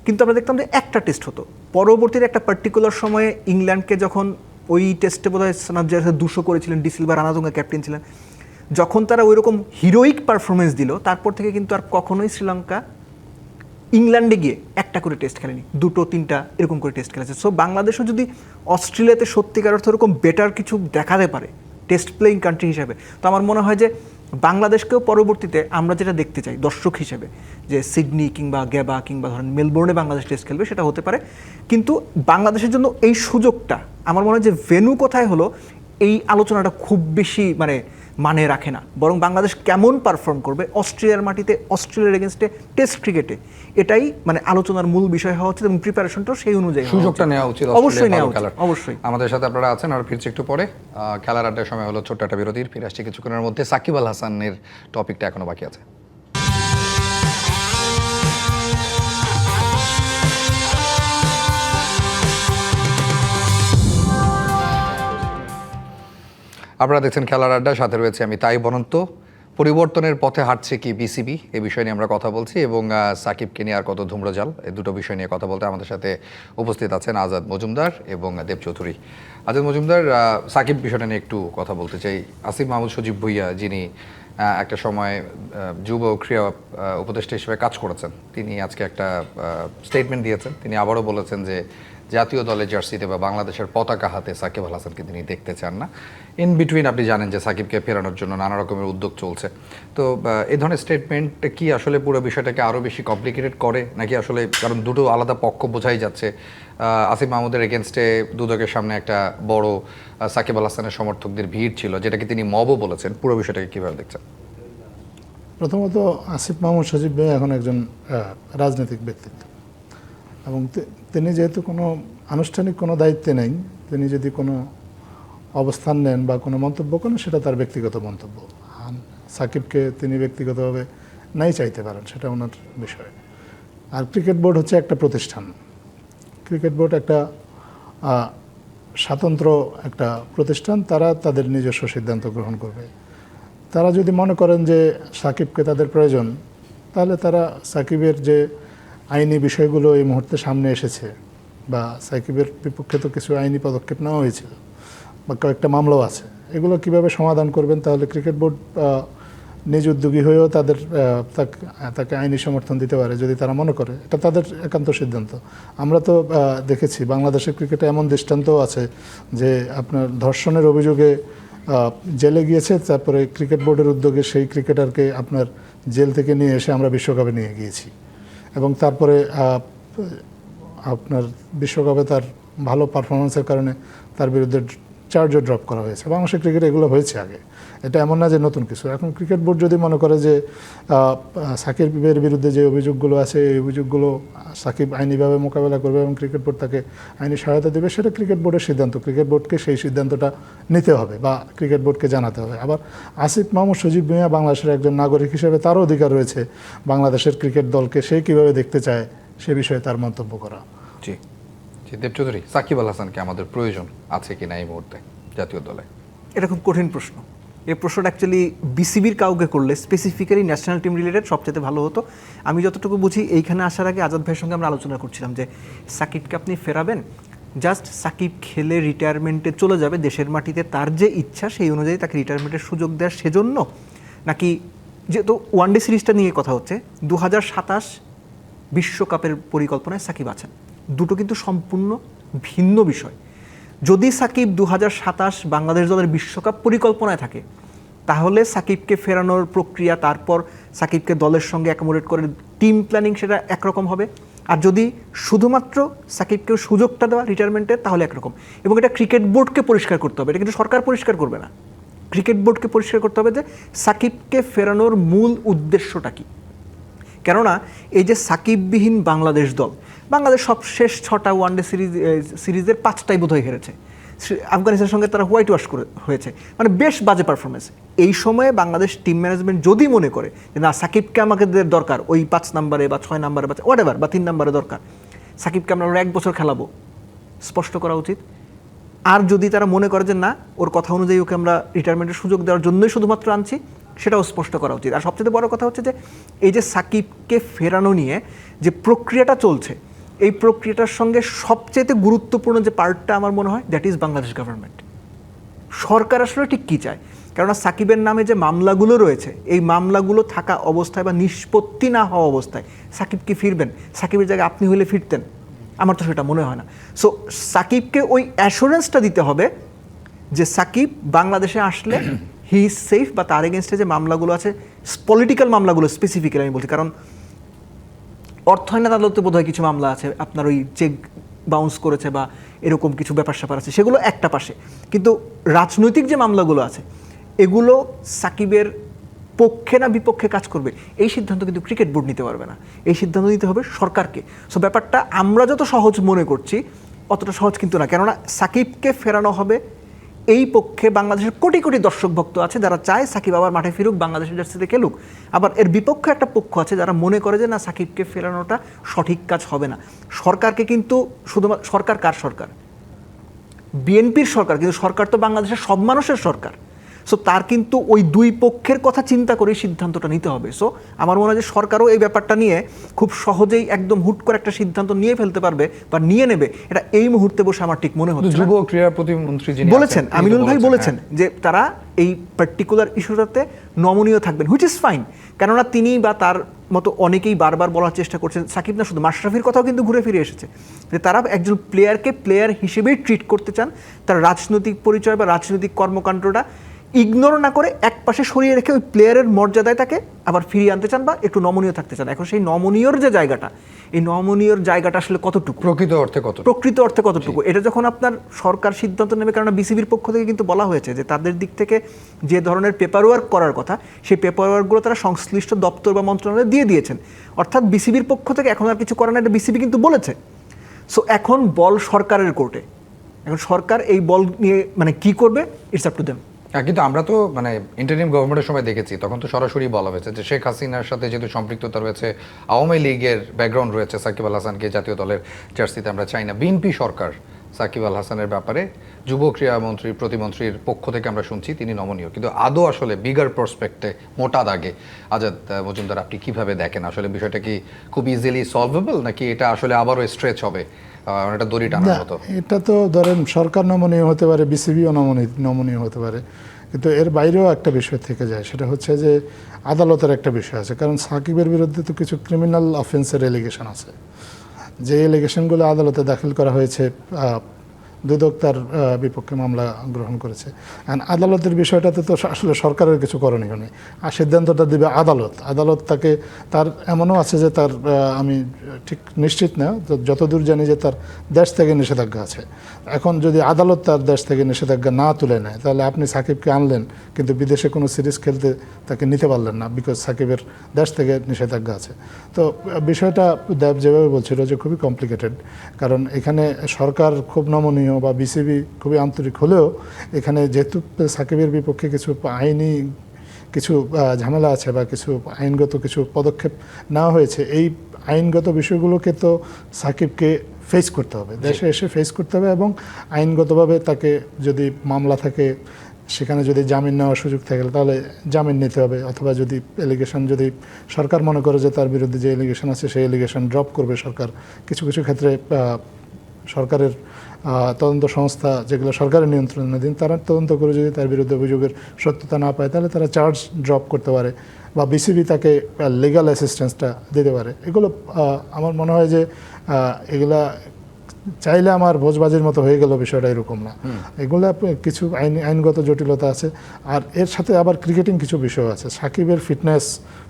B: কিন্তু আমরা দেখতাম যে একটা টেস্ট হতো। পরবর্তীতে একটা পার্টিকুলার সময়ে ইংল্যান্ডকে যখন ওই টেস্টে বোধহয় সানাব জায়েদ 200 করেছিলেন, ডি সিলভা রানাদুঙ্গা ক্যাপ্টেন ছিলেন, যখন তারা ওই রকম হিরোইক পারফরমেন্স দিল তারপর থেকে কিন্তু আর কখনোই শ্রীলঙ্কা ইংল্যান্ডে গিয়ে একটা করে টেস্ট খেলেনি, 2-3টা এরকম করে টেস্ট খেলেছে। সো বাংলাদেশও যদি অস্ট্রেলিয়াতে সত্যিকার অর্থে এরকম বেটার কিছু দেখাতে পারে টেস্ট প্লেইং কান্ট্রি হিসেবে, তো আমার মনে হয় যে বাংলাদেশকেও পরবর্তীতে আমরা যেটা দেখতে চাই দর্শক হিসেবে, যে সিডনি কিংবা গ্যাবা কিংবা ধরেন মেলবোর্নে বাংলাদেশ টেস্ট খেলবে, সেটা হতে পারে। কিন্তু বাংলাদেশের জন্য এই সুযোগটা আমার মনে হয় যে ভেন্যু কোথায় হলো এই আলোচনাটা খুব বেশি মানে রাখে না, বরং বাংলাদেশ কেমন পারফর্ম করবে অস্ট্রেলিয়ার মাটিতে, অস্ট্রেলিয়ার এগেনস্টে টেস্ট ক্রিকেটে, এটাই আলোচনার মূল বিষয় হওয়া উচিত এবং প্রিপারেশনটাও সেই অনুযায়ী
A: সুযোগটা নেওয়া উচিত,
B: অবশ্যই নেওয়া উচিত, অবশ্যই।
A: আমাদের সাথে আপনারা আছেন আর ফিরছি একটু পরে। খেলার আড্ডার সময় হলো ছোট্ট একটা বিরতির, ফিরে আসছি কিছুক্ষণের মধ্যে। সাকিব আল হাসানের টপিকটা এখনো বাকি আছে। আপনারা দেখছেন খেলার আড্ডা, সাথে রয়েছে আমি তাই বনন্ত। পরিবর্তনের পথে হাঁটছে কি বিসিবি, এই বিষয় নিয়ে আমরা কথা বলছি, এবং সাকিবকে নিয়ে আর কত ধূম্রজাল, এই দুটো বিষয় নিয়ে কথা বলতে আমাদের সাথে উপস্থিত আছেন আজাদ মজুমদার এবং দেব চৌধুরী। আজাদ মজুমদার, সাকিব বিষয়টা নিয়ে একটু কথা বলতে চাই। আসিফ মাহমুদ সজীব ভুইয়া, যিনি একটা সময় যুব ক্রীড়া উপদেষ্টা হিসেবে কাজ করেছেন, তিনি আজকে একটা স্টেটমেন্ট দিয়েছেন। তিনি আবারও বলেছেন যে জাতীয় দলের জার্সিতে বা বাংলাদেশের পতাকা হাতে সাকিব আল হাসানকে তিনি দেখতে চান না। ইন বিটুইন আপনি জানেন যে সাকিবকে ফেরানোর জন্য নানা রকমের উদ্যোগ চলছে। তো এই ধরনের স্টেটমেন্ট কি আসলে পুরো বিষয়টাকে আরও বেশি কমপ্লিকেটেড করে, নাকি আসলে, কারণ দুটো আলাদা পক্ষ বোঝাই যাচ্ছে। আসিফ মাহমুদের এগেনস্টে দুদকের সামনে একটা বড় সাকিব আল হাসানের সমর্থকদের ভিড় ছিল, যেটাকে তিনি মবও বলেছেন। পুরো বিষয়টাকে কীভাবে দেখছেন?
C: প্রথমত আসিফ মাহমুদ সজীব ভাই এখন একজন রাজনৈতিক ব্যক্তিত্ব, এবং তিনি যেহেতু কোনো আনুষ্ঠানিক কোনো দায়িত্বে নেই, তিনি যদি কোনো অবস্থান নেন বা কোনো মন্তব্য করেন সেটা তার ব্যক্তিগত মন্তব্য। সাকিবকে তিনি ব্যক্তিগতভাবে নাই চাইতে পারেন, সেটা ওনার বিষয়। আর ক্রিকেট বোর্ড হচ্ছে একটা প্রতিষ্ঠান, ক্রিকেট বোর্ড একটা স্বতন্ত্র একটা প্রতিষ্ঠান, তারা তাদের নিজস্ব সিদ্ধান্ত গ্রহণ করবে। তারা যদি মনে করেন যে সাকিবকে তাদের প্রয়োজন, তাহলে তারা সাকিবের যে আইনি বিষয়গুলো এই মুহূর্তে সামনে এসেছে, বা সাকিবের বিপক্ষে তো কিছু আইনি পদক্ষেপ নেওয়া হয়েছিল বা কয়েকটা মামলাও আছে, এগুলো কিভাবে সমাধান করবেন, তাহলে ক্রিকেট বোর্ড নিজ উদ্যোগী হয়েও তাকে আইনি সমর্থন দিতে পারে যদি তারা মনে করে। এটা তাদের একান্ত সিদ্ধান্ত। আমরা তো দেখেছি বাংলাদেশের ক্রিকেটে এমন দৃষ্টান্তও আছে যে আপনার ধর্ষণের অভিযোগে জেলে গিয়েছে, তারপরে ক্রিকেট বোর্ডের উদ্যোগে সেই ক্রিকেটারকে আপনার জেল থেকে নিয়ে এসে আমরা বিশ্বকাপে নিয়ে গিয়েছি, এবং তারপরে আপনার বিশ্বকাপে তার ভালো পারফরমেন্সের কারণে তার বিরুদ্ধে চার্জও ড্রপ করা হয়েছে। বাংলাদেশের ক্রিকেটে এগুলো হয়েছে আগে, এটা এমন না যে নতুন কিছু। এখন ক্রিকেট বোর্ড যদি মনে করে যে সাকিবের বিরুদ্ধে যে অভিযোগগুলো আছে এই অভিযোগগুলো সাকিব আইনিভাবে মোকাবেলা করবে এবং ক্রিকেট বোর্ড তাকে আইনি সহায়তা দেবে, সেটা ক্রিকেট বোর্ডের সিদ্ধান্ত। ক্রিকেট বোর্ডকে সেই সিদ্ধান্তটা নিতে হবে বা ক্রিকেট বোর্ডকে জানাতে হবে। আবার আসিফ মাহমুদ সজীব ভুঁইয়া বাংলাদেশের একজন নাগরিক হিসেবে তারও অধিকার রয়েছে বাংলাদেশের ক্রিকেট দলকে সে কীভাবে দেখতে চায় সে বিষয়ে তার মন্তব্য করা।
A: জি জি, দেব চৌধুরী, সাকিব আল হাসানকে আমাদের প্রয়োজন আছে কিনা এই মুহূর্তে জাতীয় দলে?
B: এটা খুব কঠিন প্রশ্ন। এই প্রশ্নটা অ্যাকচুয়ালি বিসিবির কাউকে করলে, স্পেসিফিক্যালি ন্যাশনাল টিম রিলেটেড, সবচেয়ে ভালো হতো। আমি যতটুকু বুঝি, এইখানে আসার আগে আজাদ ভাইয়ের সঙ্গে আমরা আলোচনা করছিলাম যে সাকিবকে আপনি ফেরাবেন, জাস্ট সাকিব খেলে রিটায়ারমেন্টে চলে যাবে দেশের মাটিতে, তার যে ইচ্ছা সেই অনুযায়ী তাকে রিটায়ারমেন্টের সুযোগ দেওয়ার সেজন্য, নাকি যেহেতু ওয়ানডে সিরিজটা নিয়ে কথা হচ্ছে, 2027 বিশ্বকাপের পরিকল্পনায় সাকিব আছেন। দুটো কিন্তু সম্পূর্ণ ভিন্ন বিষয়। যদি সাকিব 2027 বাংলাদেশ দলের বিশ্বকাপ পরিকল্পনায় থাকে, তাহলে সাকিবকে ফেরানোর প্রক্রিয়া, তারপর সাকিবকে দলের সঙ্গে অ্যাকোমোডেট করে টিম প্ল্যানিং, সেটা একরকম হবে। আর যদি শুধুমাত্র সাকিবকে সুযোগটা দেওয়া রিটায়ারমেন্টের, তাহলে একরকম। এবং এটা ক্রিকেট বোর্ডকে পরিষ্কার করতে হবে, এটা কিন্তু সরকার পরিষ্কার করবে না। ক্রিকেট বোর্ডকে পরিষ্কার করতে হবে যে সাকিবকে ফেরানোর মূল উদ্দেশ্যটা কী। কেননা এই যে সাকিববিহীন বাংলাদেশ দল, বাংলাদেশ সব শেষ 6টা ওয়ানডে সিরিজের 5টাই বোধহয় হেরেছে। আফগানিস্তানের সঙ্গে তারা হোয়াইট ওয়াশ হয়েছে, মানে বেশ বাজে পারফরমেন্স। এই সময়ে বাংলাদেশ টিম ম্যানেজমেন্ট যদি মনে করে যে না, সাকিবকে আমাদের দরকার ওই 5 নম্বরে বা 6 নম্বরে বা হোয়াটএভার বা 3 নম্বরে দরকার, সাকিবকে আমরা 1 বছর খেলাবো, স্পষ্ট করা উচিত। আর যদি তারা মনে করে যে না, ওর কথা অনুযায়ী ওকে আমরা রিটায়ারমেন্টের সুযোগ দেওয়ার জন্যই শুধুমাত্র আনছি, সেটাও স্পষ্ট করা উচিত। আর সবচেয়ে বড় কথা হচ্ছে যে এই যে সাকিবকে ফেরানো নিয়ে যে প্রক্রিয়াটা চলছে, এই প্রক্রিয়াটার সঙ্গে সবচেয়ে গুরুত্বপূর্ণ যে পার্টটা আমার মনে হয়, দ্যাট ইজ বাংলাদেশ গভর্নমেন্ট। সরকার আসলে ঠিক কী চায়? কেননা সাকিবের নামে যে মামলাগুলো রয়েছে এই মামলাগুলো থাকা অবস্থায় বা নিষ্পত্তি না হওয়া অবস্থায় সাকিব কি ফিরবেন? সাকিবের জায়গায় আপনি হলে ফিরতেন? আমার তো সেটা মনে হয় না। সো সাকিবকে ওই অ্যাসুরেন্সটা দিতে হবে যে সাকিব বাংলাদেশে আসলে হি ইজ সেফ, বা তার এগেনস্টে যে মামলাগুলো আছে, পলিটিক্যাল মামলাগুলো স্পেসিফিক্যালি আমি বলছি, কারণ অর্থায়ন আদালতে বোধহয় কিছু মামলা আছে, আপনার ওই চেক বাউন্স করেছে বা এরকম কিছু ব্যাপার স্যাপার আছে, সেগুলো একটা পাশে। কিন্তু রাজনৈতিক যে মামলাগুলো আছে এগুলো সাকিবের পক্ষে না বিপক্ষে কাজ করবে এই সিদ্ধান্ত কিন্তু ক্রিকেট বোর্ড নিতে পারবে না, এই সিদ্ধান্ত নিতে হবে সরকারকে। সো ব্যাপারটা আমরা যত সহজ মনে করছি অতটা সহজ কিন্তু না, কেননা সাকিবকে ফেরানো হবে এই পক্ষে বাংলাদেশের কোটি কোটি দর্শক ভক্ত আছে যারা চায় সাকিব আবার মাঠে ফিরুক, বাংলাদেশের জার্সিতে খেলুক। আবার এর বিপক্ষে একটা পক্ষ আছে যারা মনে করে যে না, সাকিবকে ফেরানোটা সঠিক কাজ হবে না। সরকারকে কিন্তু শুধুমাত্র, সরকার কার সরকার? বিএনপির সরকার, কিন্তু সরকার তো বাংলাদেশের সব মানুষের সরকার। সো তার কিন্তু ওই দুই পক্ষের কথা চিন্তা করে সিদ্ধান্তটা নিতে হবে। সো আমার মনে হয় যে সরকারও এই ব্যাপারটা নিয়ে খুব সহজেই একদম হুট করে একটা সিদ্ধান্ত নিয়ে ফেলতে পারবে বা নিয়ে নেবে, এটা এই মুহূর্তে বসে আমার ঠিক মনে হচ্ছে না।
A: যুব ক্রীড়া প্রতিমন্ত্রী যিনি
B: বলেছেন, আমিনুল ভাই বলেছেন যে তারা এই পার্টিকুলার ইস্যুটাতে নমনীয় থাকবেন, হুইচ ইজ ফাইন। কেননা তিনি বা তার মতো অনেকেই বারবার বলার চেষ্টা করছেন, সাকিব না শুধু, মাশরাফির কথাও কিন্তু ঘুরে ফিরে এসেছে, যে তারা একজন প্লেয়ারকে প্লেয়ার হিসেবেই ট্রিট করতে চান, তার রাজনৈতিক পরিচয় বা রাজনৈতিক কর্মকাণ্ডটা ইগনোর না করে একপাশে সরিয়ে রেখে ওই প্লেয়ারের মর্যাদায় তাকে আবার ফিরিয়ে আনতে চান বা একটু নমনীয় থাকতে চান। এখন সেই নমনীয়র যে জায়গাটা, এই নমনীয়র জায়গাটা আসলে কতটুকু,
A: প্রকৃত অর্থে কতটুকু,
B: এটা যখন আপনার সরকার সিদ্ধান্ত নেবে, কারণ বিসিবির পক্ষ থেকে কিন্তু বলা হয়েছে যে তাদের দিক থেকে যে ধরনের পেপার ওয়ার্ক করার কথা সেই পেপার ওয়ার্কগুলো তারা সংশ্লিষ্ট দপ্তর বা মন্ত্রণালয়ে দিয়ে দিয়েছেন। অর্থাৎ বিসিবির পক্ষ থেকে এখন আর কিছু করার না, এটা বিসিবি কিন্তু বলেছে। সো এখন বল সরকারের কোর্টে, এখন সরকার এই বল নিয়ে মানে কি করবে, ইটস আপ টু দেম।
A: কিন্তু আমরা তো মানে ইন্টারিম গভর্নমেন্টের সময় দেখেছি, তখন তো সরাসরি বলা হয়েছে যে শেখ হাসিনার সাথে যেহেতু সম্পৃক্ততা রয়েছে, আওয়ামী লীগের ব্যাকগ্রাউন্ড রয়েছে, সাকিব আল হাসানকে জাতীয় দলের জার্সিতে আমরা চাই না। বিএনপি সরকার সাকিব আল হাসানের ব্যাপারে যুব ক্রীড়া মন্ত্রী প্রতিমন্ত্রীর পক্ষ থেকে আমরা শুনছি তিনি নমনীয়, কিন্তু আদৌ আসলে বিগার প্রসপেক্টে মোটা দাগে আজাদ মজুমদার আপনি কিভাবে দেখেন? আসলে বিষয়টা কি খুব ইজিলি সলভেবল, নাকি এটা আসলে আবারও স্ট্রেচ হবে, এটা দড়ি টানার মতো?
C: এটা তো ধরেন সরকার নমনীয় হতে পারে, বিসিবিও নমনীয় হতে পারে, কিন্তু এর বাইরেও একটা বিষয় থেকে যায়, সেটা হচ্ছে যে আদালতের একটা বিষয় আছে। কারণ সাকিবের বিরুদ্ধে তো কিছু ক্রিমিনাল অফেন্সের এলিগেশন আছে, যে এলিগেশনগুলো আদালতে দাখিল করা হয়েছে, দুদক তার বিপক্ষে মামলা গ্রহণ করেছে। অ্যান্ড আদালতের বিষয়টাতে তো আসলে সরকারের কিছু করণীয় নেই, আর সিদ্ধান্তটা দেবে আদালত। আদালত তাকে, তার এমনও আছে যে তার, আমি ঠিক নিশ্চিত না, যতদূর জানি যে তার দেশ থেকে নিষেধাজ্ঞা আছে। এখন যদি আদালত তার দেশ থেকে নিষেধাজ্ঞা না তুলে নেয়, তাহলে আপনি সাকিবকে আনলেন কিন্তু বিদেশে কোনো সিরিজ খেলতে তাকে নিতে পারলেন না, বিকজ সাকিবের দেশ থেকে নিষেধাজ্ঞা আছে। তো বিষয়টা দেব যেভাবে বলছিল যে খুবই কমপ্লিকেটেড, কারণ এখানে সরকার খুব নমনীয় বা বিসিবি খুবই আন্তরিক হলেও এখানে যেহেতু সাকিবের বিপক্ষে কিছু আইনি কিছু ঝামেলা আছে বা কিছু আইনগত কিছু পদক্ষেপ নেওয়া হয়েছে, এই আইনগত বিষয়গুলোকে তো সাকিবকে ফেস করতে হবে, দেশে এসে ফেস করতে হবে, এবং আইনগতভাবে তাকে যদি মামলা থাকে সেখানে যদি জামিন নেওয়ার সুযোগ থাকে তাহলে জামিন নিতে হবে, অথবা যদি এলিগেশন, যদি সরকার মনে করে যে তার বিরুদ্ধে যে এলিগেশন আছে সেই এলিগেশন ড্রপ করবে সরকার। কিছু কিছু ক্ষেত্রে সরকারের তদন্ত সংস্থা যেগুলো সরকারের নিয়ন্ত্রণাধীন, তারা তদন্ত করে যদি তার বিরুদ্ধে অভিযোগের সত্যতা না পায় তাহলে তারা চার্জ ড্রপ করতে পারে, বা বিসিবি তাকে লিগ্যাল অ্যাসিস্ট্যান্সটা দিতে পারে। এগুলো আমার মনে হয় যে এগুলা চাইলে আমার ভোজবাজির মতো হয়ে গেল, বিষয়টা এরকম না। এগুলা কিছু আইনগত জটিলতা আছে, আর এর সাথে আবার ক্রিকেটিং কিছু বিষয় আছে, সাকিবের ফিটনেস,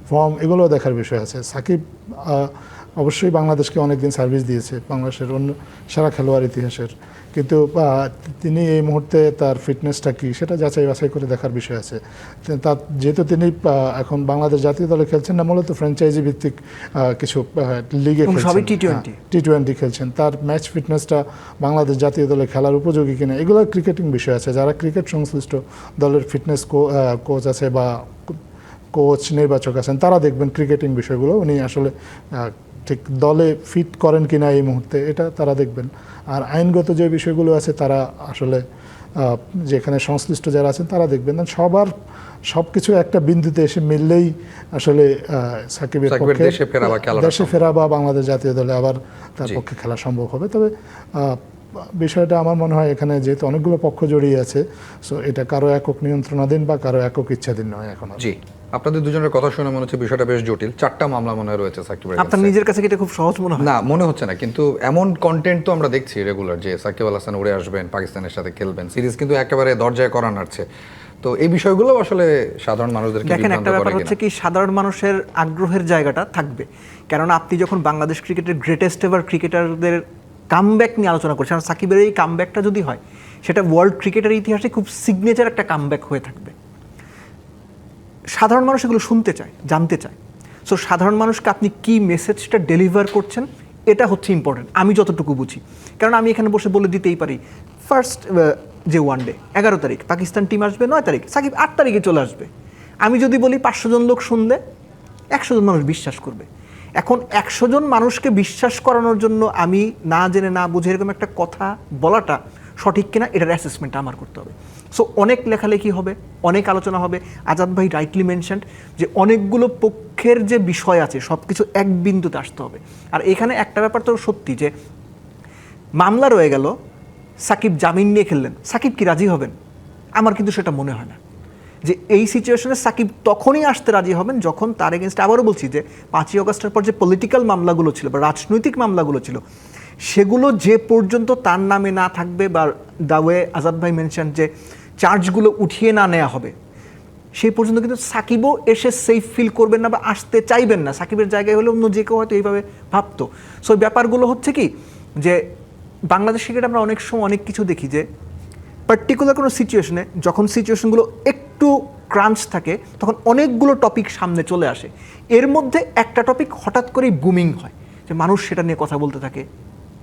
C: ফর্ম, এগুলো দেখার বিষয় আছে। সাকিব অবশ্যই বাংলাদেশকে অনেকদিন সার্ভিস দিয়েছে, বাংলাদেশের অন্য সেরা খেলোয়াড় ইতিহাসের, কিন্তু তিনি এই মুহূর্তে তার ফিটনেসটা কি সেটা যাচাই বাছাই করে দেখার বিষয় আছে। তার যেহেতু তিনি এখন বাংলাদেশ জাতীয় দলে খেলছেন না, মূলত ফ্র্যাঞ্চাইজি ভিত্তিক কিছু লিগে খেলছেন, টি-20 খেলছেন, তার ম্যাচ ফিটনেসটা বাংলাদেশ জাতীয় দলে খেলার উপযোগী কিনা, এগুলো ক্রিকেটিং বিষয় আছে। যারা ক্রিকেট সংশ্লিষ্ট দলের ফিটনেস কোচ আছে বা কোচ নির্বাচক আছেন, তারা দেখবেন ক্রিকেটিং বিষয়গুলো উনি আসলে ঠিক দলে ফিট করেন কিনা এই মুহূর্তে, এটা তারা দেখবেন। আর আইনগত যে বিষয়গুলো আছে তারা আসলে যেখানে সংশ্লিষ্ট যারা আছেন তারা দেখবেন। সবার সব কিছু একটা বিন্দুতে এসে মিললেই আসলে সাকিবের পক্ষে দেশে ফেরা বা বাংলাদেশ জাতীয় দলে আবার তার পক্ষে খেলা সম্ভব হবে। তবে বিষয়টা আমার মনে হয় এখানে যেহেতু অনেকগুলো পক্ষ জড়িয়ে আছে, সো এটা কারো একক নিয়ন্ত্রণাধীন বা কারো একক ইচ্ছাধীন নয় এখন আর।
A: জি, আপনাদের দুজনের কথা শুনে মনে হচ্ছে বিষয়টা বেশ জটিল। 4টা মামলা মনে হয় রয়েছে সাকিবের
B: আপনার
A: against-এ।
B: নিজের কাছে কি এটা খুব সহজ মনে হয়?
A: না, মনে হচ্ছে না, কিন্তু এমন কন্টেন্ট তো আমরা দেখছি রেগুলার যে সাকিব আল হাসান উড়ে আসবেন, পাকিস্তানের সাথে খেলবেন, সিরিজ কিন্তু একেবারে দরজায় করা নাড়ছে। তো এই বিষয়গুলো আসলে সাধারণ মানুষদেরকে
B: দেখেন,
A: বিভ্রান্ত
B: একটা ব্যাপার
A: করে
B: হচ্ছে
A: কিনা?
B: কি, সাধারণ মানুষের আগ্রহের জায়গাটা থাকবে, কেননা আপনি যখন বাংলাদেশ ক্রিকেটের গ্রেটেস্ট এভার ক্রিকেটারদের কামব্যাক নিয়ে আলোচনা করছেন, আর সাকিবের এই কামব্যাকটা যদি হয় সেটা ওয়ার্ল্ড ক্রিকেটের ইতিহাসে খুব সিগনেচার একটা কামব্যাক হয়ে থাকবে। সাধারণ মানুষ এগুলো শুনতে চায়, জানতে চায়। সো সাধারণ মানুষকে আপনি কি মেসেজটা ডেলিভার করছেন, এটা হচ্ছে ইম্পর্টেন্ট, আমি যতটুকু বুঝি। কারণ আমি এখানে বসে বলে দিতেই পারি ফার্স্ট যে ওয়ানডে 11 তারিখ পাকিস্তান টিম আসবে, 9 তারিখ সাকিব 8 তারিখে চলে আসবে। আমি যদি বলি 500 জন লোক শুনলে 100 জন মানুষ বিশ্বাস করবে। এখন 100 জন মানুষকে বিশ্বাস করানোর জন্য আমি না জেনে না বুঝে এরকম একটা কথা বলাটা সঠিক কিনা, এটার অ্যাসেসমেন্টটা আমার করতে হবে। সো অনেক লেখালেখি হবে, অনেক আলোচনা হবে। আজাদ ভাই রাইটলি মেনশনড যে অনেকগুলো পক্ষের যে বিষয় আছে সব কিছু এক বিন্দুতে আসতে হবে। আর এখানে একটা ব্যাপার তো সত্যি যে মামলা রয়ে গেল, সাকিব জামিন নিয়ে খেললেন, সাকিব কি রাজি হবেন? আমার কিন্তু সেটা মনে হয় না যে এই সিচুয়েশনে সাকিব তখনই আসতে রাজি হবেন যখন তার এগেনস্ট, আবারও বলছি যে 5ই অগস্টের পর যে পলিটিক্যাল মামলাগুলো ছিল বা রাজনৈতিক মামলাগুলো ছিল সেগুলো যে পর্যন্ত তার নামে না থাকবে, বা দ্য ওয়ে আজাদ ভাই মেনশন যে চার্জগুলো উঠিয়ে না নেওয়া হবে, সেই পর্যন্ত কিন্তু সাকিবও এসে সেফ ফিল করবেন না বা আসতে চাইবেন না। সাকিবের জায়গায় হলে অন্য যে কেউ হয়তো এইভাবে ভাবতো। সো ব্যাপারগুলো হচ্ছে কি যে বাংলাদেশ ক্রিকেটে আমরা অনেক সময় অনেক কিছু দেখি যে পার্টিকুলার কোনো সিচুয়েশনে যখন সিচুয়েশনগুলো একটু ক্রাঞ্চ থাকে তখন অনেকগুলো টপিক সামনে চলে আসে, এর মধ্যে একটা টপিক হঠাৎ করেই বুমিং হয় যে মানুষ সেটা নিয়ে কথা বলতে থাকে।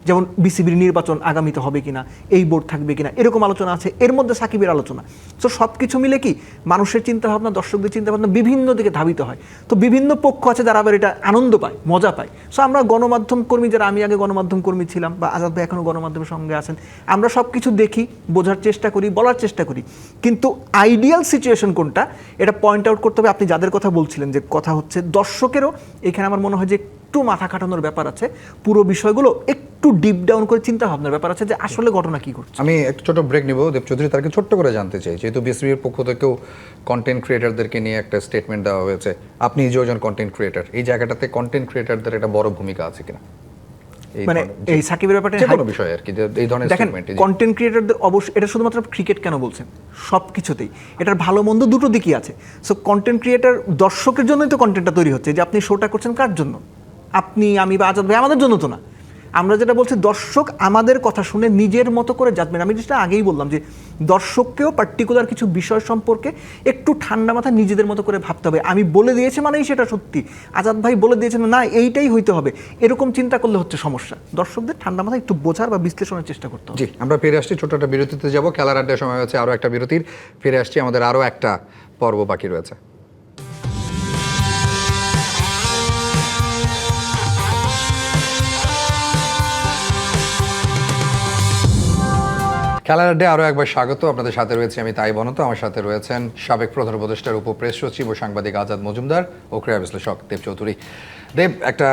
B: যেমন বিসিবির নির্বাচন আগামীতে হবে কিনা, এই বোর্ড থাকবে কিনা, এরকম আলোচনা আছে, এর মধ্যে সাকিবের আলোচনা। তো সব কিছু মিলে কি মানুষের চিন্তাভাবনা, দর্শকদের চিন্তাভাবনা বিভিন্ন দিকে ধাবিত হয়। তো বিভিন্ন পক্ষ আছে যারা আবার এটা আনন্দ পায়, মজা পায়। সো আমরা গণমাধ্যম কর্মী যারা, আমি আগে গণমাধ্যম কর্মী ছিলাম বা আজাদ ভাই এখনও গণমাধ্যমের সঙ্গে আছেন, আমরা সব কিছু দেখি, বোঝার চেষ্টা করি, বলার চেষ্টা করি। কিন্তু আইডিয়াল সিচুয়েশন কোনটা এটা পয়েন্ট আউট করতে হবে। আপনি যাদের কথা বলছিলেন যে কথা হচ্ছে দর্শকেরও এখানে আমার মনে হয় যে একটু মাথা খাটানোর ব্যাপার আছে, পুরো বিষয়গুলো একটু ডিপ ডাউন করে চিন্তা ভাবনার ব্যাপার আছে যে আসলে ঘটনা কি ঘটছে।
A: আমি একটু ছোট ব্রেক নিব। দেব চৌধুরী, তারকে ছোট্ট করে জানতে চাই, যেহেতু বিসিবির পক্ষ থেকেও কন্টেন্ট ক্রিয়েটারদেরকে নিয়ে একটা স্টেটমেন্ট দেওয়া হয়েছে, আপনি যে একজন কন্টেন্ট ক্রিয়েটার, এই জায়গাটাতে কন্টেন্ট ক্রিয়েটারদের একটা বড় ভূমিকা আছে কিনা
B: মানে এই সাকিবের ব্যাপারে
A: যে কোনো বিষয় আর কি, যে এই ধরনের
B: দেখেন,
A: স্টেটমেন্ট?
B: কন্টেন্ট ক্রিয়েটারদের অবশ্যই, এটা শুধুমাত্র ক্রিকেট কেন বলছেন, সব কিছুতেই এটার ভালো মন্দ দুটো দিকই আছে। সো কন্টেন্ট ক্রিয়েটার দর্শকের জন্যই তো কন্টেন্টটা তৈরি হচ্ছে, যে আপনি শোটা করছেন কার জন্য? আপনি, আমি বা আজাদ ভাই আমাদের জন্য তো না। আমরা যেটা বলছি, দর্শক আমাদের কথা শুনে নিজের মতো করে জাজমেন্ট, আমি যেটা আগেই বললাম যে দর্শককেও পার্টিকুলার কিছু বিষয় সম্পর্কে একটু ঠান্ডা মাথায় নিজেদের মতো করে ভাবতে হবে। আমি বলে দিয়েছি মানেই সেটা সত্যি, আজাদ ভাই বলে দিয়েছেন না এইটাই হইতে হবে, এরকম চিন্তা করলে হচ্ছে সমস্যা। দর্শকদের ঠান্ডা মাথায় একটু বোঝার বা বিশ্লেষণের চেষ্টা করতে হবে।
A: জি, আমরা ফিরে আসছি, ছোট একটা বিরতিতে যাব। খেলার আড্ডার সময় হচ্ছে আরও একটা বিরতির। ফিরে আসছি, আমাদের আরও একটা পর্ব বাকি রয়েছে। খেলার আড্ডায় আরও একবার স্বাগত। আপনাদের সাথে রয়েছে আমি তাই বনত, আমার সাথে রয়েছেন সাবেক প্রধান উপদেষ্টার উপপ্রেস সচিব ও সাংবাদিক আজাদ মজুমদার ও ক্রীড়া বিশ্লেষক দেব চৌধুরী। দেব, একটা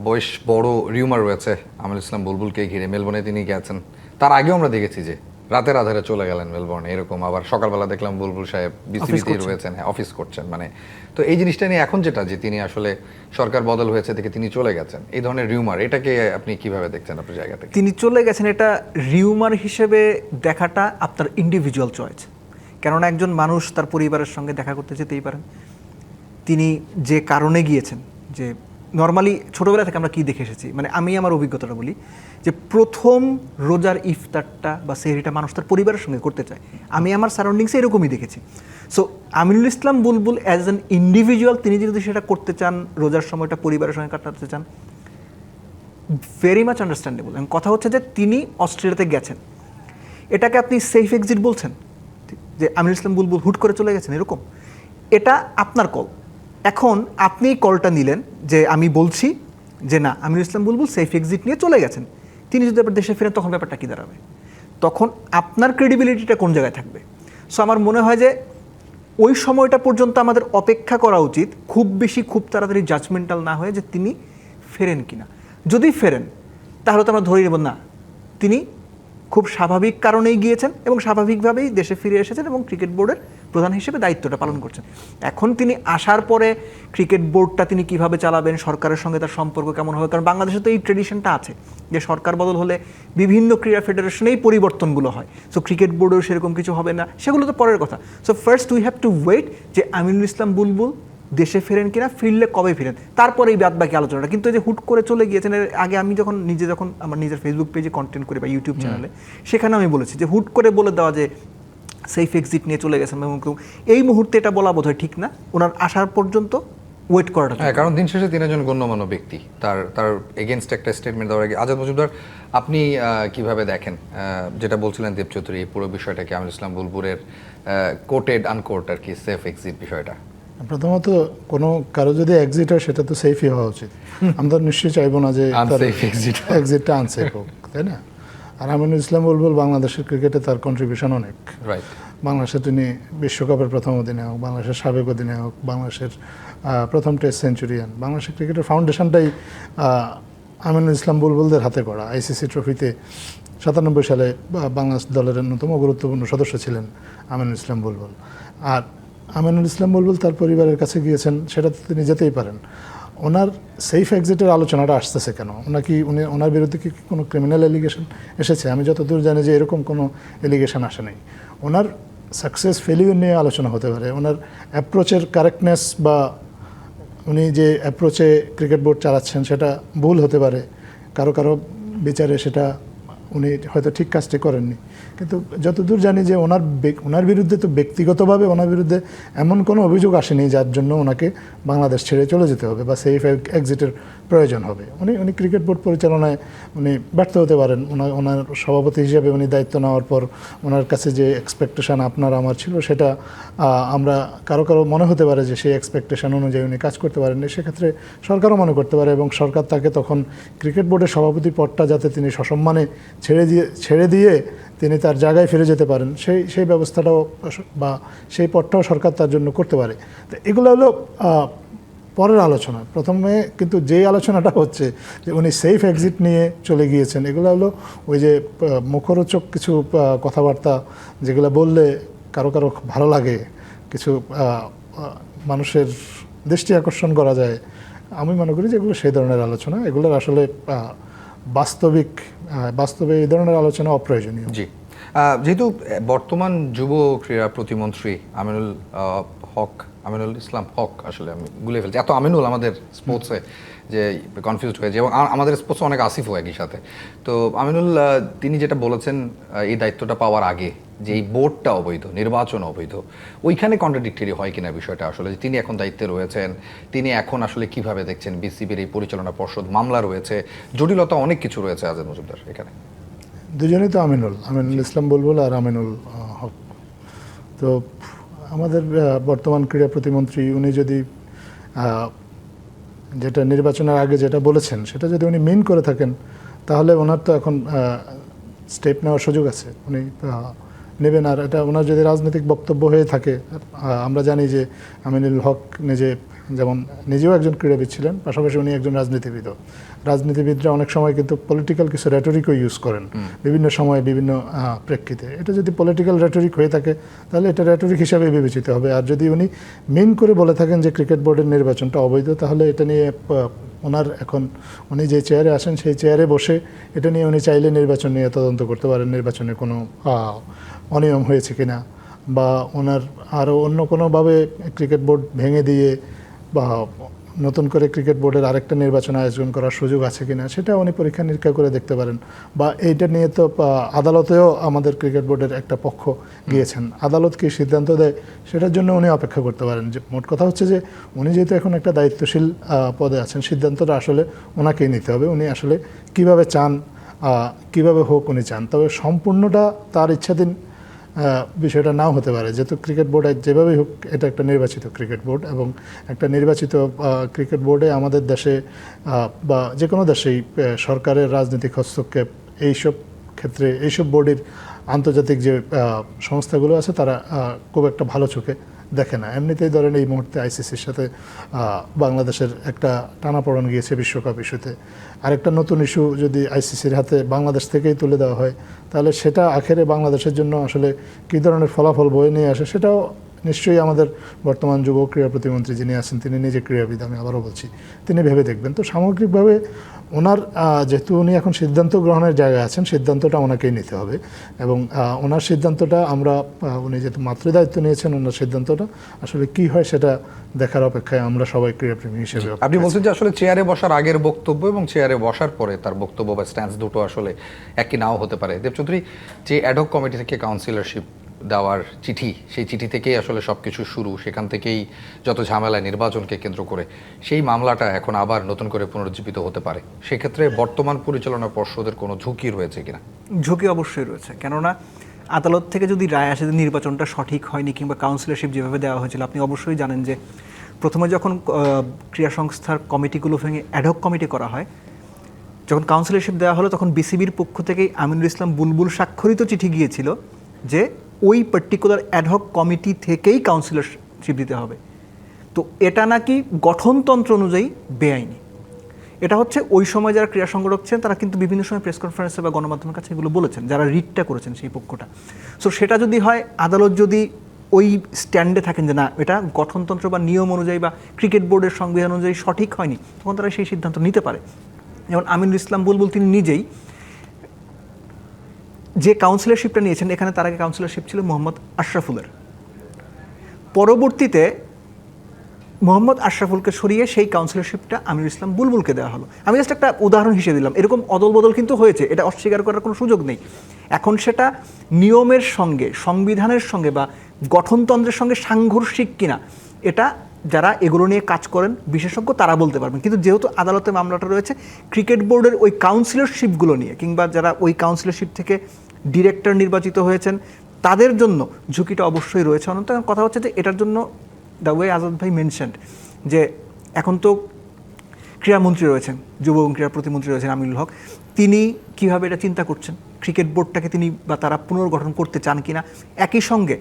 A: বেশ বড় রিউমার রয়েছে আমিনুল ইসলাম বুলবুলকে ঘিরে। মেলবোর্নে তিনি গেছেন, তার আগেও আমরা দেখেছি যে রাতের আধারে চলে গেলেন মেলবোর্নে, এরকম। আবার সকালবেলা দেখলাম বুলবুল সাহেব বিসিবিতেই রয়েছেন, হ্যাঁ অফিস করছেন। মানে তো এই জিনিসটা নিয়ে এখন যেটা, যে তিনি আসলে সরকার বদল হয়েছে দেখে তিনি চলে গেছেন, এই ধরনের রিউমার, এটাকে আপনি কিভাবে দেখছেন আপনার জায়গা থেকে?
B: তিনি চলে গেছেন এটা রিউমার হিসেবে দেখাটা আপনার ইন্ডিভিজুয়াল চয়েস। কেননা একজন মানুষ তার পরিবারের সঙ্গে দেখা করতে যেতেই পারেন। তিনি যে কারণে গিয়েছেন, যে নর্মালি ছোটোবেলা থেকে আমরা কী দেখে এসেছি, মানে আমি আমার অভিজ্ঞতাটা বলি, যে প্রথম রোজার ইফতারটা বা সেহরিটা মানুষ তার পরিবারের সঙ্গে করতে চায়। আমি আমার সারাউন্ডিংসে এরকমই দেখেছি। So Aminul Islam Bulbul as an individual তিনি যদি সেটা করতে চান, রোজার সময়টা পরিবারের সঙ্গে কাটাতে চান, ভেরি মাচ আন্ডারস্ট্যান্ডেবল। এবং কথা হচ্ছে যে তিনি অস্ট্রেলিয়াতে গেছেন, এটাকে আপনি সেফ এক্সিট বলছেন, যে আমিনুল ইসলাম বুলবুল হুট করে চলে গেছেন এরকম, এটা আপনার কল। এখন আপনি কলটা নিলেন যে আমি বলছি যে না, আমিনুল ইসলাম বুলবুল সেফ এক্সিট নিয়ে চলে গেছেন, তিনি যদি আবার দেশে ফেরেন তখন ব্যাপারটা কী দাঁড়াবে? তখন আপনার ক্রেডিবিলিটিটা কোন জায়গায় থাকবে? সো আমার মনে হয় যে ওই সময়টা পর্যন্ত আমাদের অপেক্ষা করা উচিত, খুব বেশি খুব তাড়াতাড়ি জাজমেন্টাল না হয়ে, যে তিনি ফেরেন কিনা। যদি ফেরেন তাহলে তো আমরা ধরে নেব না তিনি খুব স্বাভাবিক কারণেই গিয়েছেন এবং স্বাভাবিকভাবেই দেশে ফিরে এসেছেন এবং ক্রিকেট বোর্ডের প্রধান হিসেবে দায়িত্বটা পালন করছেন। এখন তিনি আসার পরে ক্রিকেট বোর্ডটা তিনি কিভাবে চালাবেন, সরকারের সঙ্গে তার সম্পর্ক কেমন হবে, কারণ বাংলাদেশে তো এই ট্রেডিশনটা আছে যে সরকার বদল হলে বিভিন্ন ক্রীড়া ফেডারেশনেই পরিবর্তনগুলো হয়। সো ক্রিকেট বোর্ডেও সেরকম কিছু হবে না, সেগুলো তো পরের কথা। So first we have to wait যে আমিনুল ইসলাম বুলবুল দেশে ফেরেন কিনা, ফিরলে কবে ফিরেন, তারপরে এই বাদবাকি আলোচনাটা। কিন্তু এই যে হুট করে চলে গিয়েছেন, এর আগে আমি যখন আমার নিজের ফেসবুক পেজে কন্টেন্ট করি বা ইউটিউব চ্যানেলে, সেখানে আমি বলেছি যে হুট করে বলে দেওয়া যে সেফ এক্সিট নিয়ে চলে গেছেন এবং এই মুহূর্তে এটা বলা বোধহয় ঠিক না, ওনার আসার পর্যন্ত ওয়েট করাটা।
A: হ্যাঁ, কারণ দিন শেষে তিনি একজন গণ্যমান্য ব্যক্তি, তার এগেনস্ট একটা স্টেটমেন্ট দেওয়ার আগে আজাদ মজুমদার আপনি কিভাবে দেখেন যেটা বলছিলেন দেব চৌধুরী, এই পুরো বিষয়টাকে আমিনুল ইসলাম বুলবুলের কোটেড আনকোট আর কি সেফ এক্সিট বিষয়টা?
C: প্রথমত কোনো কারো যদি এক্সিট হয় সেটা তো সেফই হওয়া উচিত। আমরা নিশ্চয়ই চাইবো না যে
A: Unsafe exit।
C: এক্সিটটা আনসেফ হোক, তাই না? আর আমিনুল ইসলাম বুলবুল বাংলাদেশের ক্রিকেটে তার কন্ট্রিবিউশন অনেক।
A: রাইট।
C: বাংলাদেশে তিনি বিশ্বকাপের প্রথম অধিনায়ক, বাংলাদেশের সাবেক অধিনায়ক, বাংলাদেশের প্রথম টেস্ট সেঞ্চুরিয়ান। বাংলাদেশের ক্রিকেটের ফাউন্ডেশনটাই আমিনুল ইসলাম বুলবুলদের হাতে করা। আইসিসি ট্রফিতে 97 সালে বাংলাদেশ দলের অন্যতম গুরুত্বপূর্ণ সদস্য ছিলেন আমিনুল ইসলাম বুলবুল। আর আমিনুল ইসলাম বুলবুল তার পরিবারের কাছে গিয়েছেন, সেটা তো তিনি যেতেই পারেন। ওনার সেফ এক্সিটের আলোচনাটা আসতেছে কেন? ওনার বিরুদ্ধে কি কোনো ক্রিমিনাল এলিগেশন এসেছে? আমি যতদূর জানি যে এরকম কোনো এলিগেশন আসে নাই। ওনার সাকসেস ফেলিউর নিয়ে আলোচনা হতে পারে, ওনার অ্যাপ্রোচের কারেক্টনেস বা উনি যে অ্যাপ্রোচে ক্রিকেট বোর্ড চালাচ্ছেন সেটা ভুল হতে পারে, কারো কারো বিচারে সেটা উনি হয়তো ঠিক কাজটি করেননি। কিন্তু যতদূর জানি যে ওনার বিরুদ্ধে তো ব্যক্তিগতভাবে ওনার বিরুদ্ধে এমন কোনো অভিযোগ আসেনি যার জন্য ওনাকে বাংলাদেশ ছেড়ে চলে যেতে হবে বা সেফ এক্সিটের প্রয়োজন হবে। উনি ক্রিকেট বোর্ড পরিচালনায় উনি ব্যর্থ হতে পারেন। ওনার সভাপতি হিসেবে উনি দায়িত্ব নেওয়ার পর ওনার কাছে যে এক্সপেকটেশন আপনার আমার ছিল, সেটা আমরা কারো মনে হতে পারে যে সেই এক্সপেকটেশন অনুযায়ী উনি কাজ করতে পারেননি। সেক্ষেত্রে সরকারও মনে করতে পারে এবং সরকার তাকে তখন ক্রিকেট বোর্ডের সভাপতি পদটা যাতে তিনি সসম্মানে ছেড়ে দিয়ে তিনি তার জায়গায় ফিরে যেতে পারেন, সেই ব্যবস্থাটাও বা সেই পদটাও সরকার তার জন্য করতে পারে। তো এগুলো হলো পরের আলোচনা। প্রথমে কিন্তু যেই আলোচনাটা হচ্ছে যে উনি সেফ এক্সিট নিয়ে চলে গিয়েছেন, এগুলো হলো ওই যে মুখরোচক কিছু কথাবার্তা যেগুলো বললে কারো ভালো লাগে, কিছু মানুষের দৃষ্টি আকর্ষণ করা যায়। আমি মনে করি যে এগুলো সেই ধরনের আলোচনা, এগুলোর আসলে বাস্তবে এই ধরনের আলোচনা অপ্রয়োজনীয়।
A: জি, যেহেতু বর্তমান যুব ক্রীড়া প্রতিমন্ত্রী আমিনুল ইসলাম হক, আসলে আমি গুলে ফেলছি, এত আমিনুল আমাদের স্পোর্টসে যে কনফিউজড হয়েছে, এবং আমাদের স্পোর্টসে অনেক আসিফও একই সাথে। তো আমিনুল তিনি যেটা বলেছেন এই দায়িত্বটা পাওয়ার আগে যে এই বোর্ডটা অবৈধ, নির্বাচন অবৈধ, ওইখানে কন্ট্রাডিক্টরি হয় কিনা বিষয়টা আসলে? তিনি এখন দায়িত্বে রয়েছেন, তিনি এখন আসলে কিভাবে দেখছেন বিসিবির এই পরিচালনা পর্ষদ, মামলা রয়েছে, জটিলতা অনেক কিছু রয়েছে আজাদ মজুমদার এখানে?
C: দুজনেই তো আমিনুল ইসলাম বুলবুল আর আমিনুল হক। তো আমাদের বর্তমান ক্রীড়া প্রতিমন্ত্রী উনি যদি যেটা নির্বাচনের আগে যেটা বলেছেন সেটা যদি উনি মিন করে থাকেন, তাহলে ওনার তো এখন স্টেপ নেওয়ার সুযোগ আছে, উনি নেবেন। আর এটা ওনার যদি রাজনৈতিক বক্তব্য হয়ে থাকে, আমরা জানি যে আমিনুল হক নিজেও একজন ক্রীড়াবিদ ছিলেন, পাশাপাশি উনি একজন রাজনীতিবিদও। রাজনীতিবিদরা অনেক সময় কিন্তু পলিটিক্যাল কিছু রেটরিকও ইউজ করেন বিভিন্ন সময়ে বিভিন্ন প্রেক্ষিতে। এটা যদি পলিটিক্যাল রেটরিক হয়ে থাকে তাহলে এটা রেটরিক হিসাবে বিবেচিত হবে। আর যদি উনি মেন করে বলে থাকেন যে ক্রিকেট বোর্ডের নির্বাচনটা অবৈধ, তাহলে এটা নিয়ে উনি যে চেয়ারে আসেন সেই চেয়ারে বসে এটা নিয়ে উনি চাইলে নির্বাচন নিয়ে তদন্ত করতে পারেন, নির্বাচনে কোনো অনিয়ম হয়েছে কিনা, বা ওনার আরও অন্য কোনোভাবে ক্রিকেট বোর্ড ভেঙে দিয়ে বা নতুন করে ক্রিকেট বোর্ডের আরেকটা নির্বাচন আয়োজন করার সুযোগ আছে কিনা সেটা উনি পরীক্ষা নিরীক্ষা করে দেখতে পারেন। বা এইটা নিয়ে তো আদালতেও আমাদের ক্রিকেট বোর্ডের একটা পক্ষ গিয়েছেন, আদালত কি সিদ্ধান্ত দেয় সেটার জন্য উনি অপেক্ষা করতে পারেন। যে মোট কথা হচ্ছে যে উনি যেহেতু এখন একটা দায়িত্বশীল পদে আছেন, সিদ্ধান্তটা আসলে ওনাকেই নিতে হবে। উনি আসলে কিভাবে চান, কিভাবে হোক উনি চান, তবে সম্পূর্ণটা তার ইচ্ছাধীন বিষয়টা নাও হতে পারে। যেহেতু ক্রিকেট বোর্ড যেভাবেই হোক এটা একটা নির্বাচিত ক্রিকেট বোর্ড, এবং একটা নির্বাচিত ক্রিকেট বোর্ডে আমাদের দেশে বা যে কোনো দেশেই সরকারের রাজনৈতিক হস্তক্ষেপ এইসব ক্ষেত্রে এইসব বোর্ডের আন্তর্জাতিক যে সংস্থাগুলো আছে তারা খুব একটা ভালো চোখে দেখে না। এমনিতেই ধরেন এই মুহূর্তে আইসিসির সাথে বাংলাদেশের একটা টানাপোড়েন গিয়েছে বিশ্বকাপ ইস্যুতে। আরেকটা নতুন ইস্যু যদি আইসিসির হাতে বাংলাদেশ থেকেই তুলে দেওয়া হয়, তাহলে সেটা আখেরে বাংলাদেশের জন্য আসলে কী ধরনের ফলাফল বয়ে নিয়ে আসে সেটাও নিশ্চয়ই আমাদের বর্তমান যুব ক্রীড়া প্রতিমন্ত্রী যিনি আছেন, তিনি নিজে ক্রীড়াবিদ, আমি আবারও বলছি, তিনি ভেবে দেখবেন। তো সামগ্রিকভাবে ওনার যেহেতু উনি এখন সিদ্ধান্ত গ্রহণের জায়গায় আছেন, সিদ্ধান্তটা ওনাকেই নিতে হবে এবং ওনার সিদ্ধান্তটা আমরা উনি যেহেতু মাতৃদায়িত্ব নিয়েছেন, ওনার সিদ্ধান্তটা আসলে কি হয় সেটা দেখার অপেক্ষায় আমরা সবাই ক্রীড়াপ্রেমী হিসেবে।
A: আপনি বলছেন যে আসলে চেয়ারে বসার আগের বক্তব্য এবং চেয়ারে বসার পরে তার বক্তব্য বা স্ট্যান্স দুটো আসলে একই নাও হতে পারে। দেব চৌধুরী, যে অ্যাডহক কমিটি থেকে কাউন্সিলরশিপ দেওয়ার চিঠি, সেই চিঠি থেকেই আসলে সব কিছু শুরু, সেখান থেকেই যত ঝামেলা নির্বাচনকে কেন্দ্র করে, সেই মামলাটা এখন আবার নতুন করে পুনরুজ্জীবিত হতে পারে। সেক্ষেত্রে বর্তমান পরিচালনা পর্ষদের কোনো ঝুঁকি রয়েছে কিনা?
B: ঝুঁকি অবশ্যই রয়েছে, কেননা আদালত থেকে যদি রায় আসে যে নির্বাচনটা সঠিক হয়নি কিংবা কাউন্সিলরশিপ যেভাবে দেওয়া হয়েছিল, আপনি অবশ্যই জানেন যে প্রথমে যখন ক্রীড়া সংস্থার কমিটিগুলো ভেঙে অ্যাডহক কমিটি করা হয়, যখন কাউন্সিলরশিপ দেওয়া হলো তখন বিসিবির পক্ষ থেকেই আমিনুল ইসলাম বুলবুল স্বাক্ষরিত চিঠি গিয়েছিল যে ওই পার্টিকুলার অ্যাডহক কমিটি থেকেই কাউন্সিলরশিপ দিতে হবে। তো এটা নাকি গঠনতন্ত্র অনুযায়ী বেআইনি। এটা হচ্ছে ওই সময় যারা ক্রীড়া সংগঠক ছিলেন তারা কিন্তু বিভিন্ন সময় প্রেস কনফারেন্সে বা গণমাধ্যমের কাছে এগুলো বলেছেন, যারা রিটটা করেছেন সেই পক্ষটা। সো সেটা যদি হয়, আদালত যদি ওই স্ট্যান্ডে থাকেন যে না এটা গঠনতন্ত্র বা নিয়ম অনুযায়ী বা ক্রিকেট বোর্ডের সংবিধান অনুযায়ী সঠিক হয়নি, তখন তারা সেই সিদ্ধান্ত নিতে পারে। যেমন আমিনুল ইসলাম বুলবুল তিনি নিজেই যে কাউন্সিলরশিপটা নিয়েছেন, এখানে তার আগে কাউন্সিলরশিপ ছিল মোহাম্মদ আশরাফুলের, পরবর্তীতে মোহাম্মদ আশরাফুলকে সরিয়ে সেই কাউন্সিলরশিপটা আমিনুল ইসলাম বুলবুলকে দেওয়া হলো। আমি জাস্ট একটা উদাহরণ হিসেবে দিলাম, এরকম অদল বদল কিন্তু হয়েছে, এটা অস্বীকার করার কোনো সুযোগ নেই। এখন সেটা নিয়মের সঙ্গে, সংবিধানের সঙ্গে বা গঠনতন্ত্রের সঙ্গে সাংঘর্ষিক কিনা, এটা যারা এগুলো নিয়ে কাজ করেন বিশেষজ্ঞ তারা বলতে পারবেন। কিন্তু যেহেতু আদালতে মামলাটা রয়েছে ক্রিকেট বোর্ডের ওই কাউন্সিলরশিপগুলো নিয়ে, কিংবা যারা ওই কাউন্সিলরশিপ থেকে ডিরেক্টর নির্বাচিত হয়েছেন তাদের জন্য ঝুঁকিটা অবশ্যই রয়েছে। অনন্ত কথা হচ্ছে যে এটার জন্য দ্য ওয়ে আজাদ ভাই মেনশনড যে এখন তো ক্রীড়ামন্ত্রী রয়েছেন, যুব এবং ক্রীড়া প্রতিমন্ত্রী রয়েছেন আমিনুল হক, তিনি কীভাবে এটা চিন্তা করছেন, ক্রিকেট বোর্ডটাকে তিনি বা তারা পুনর্গঠন করতে চান কিনা। একই সঙ্গে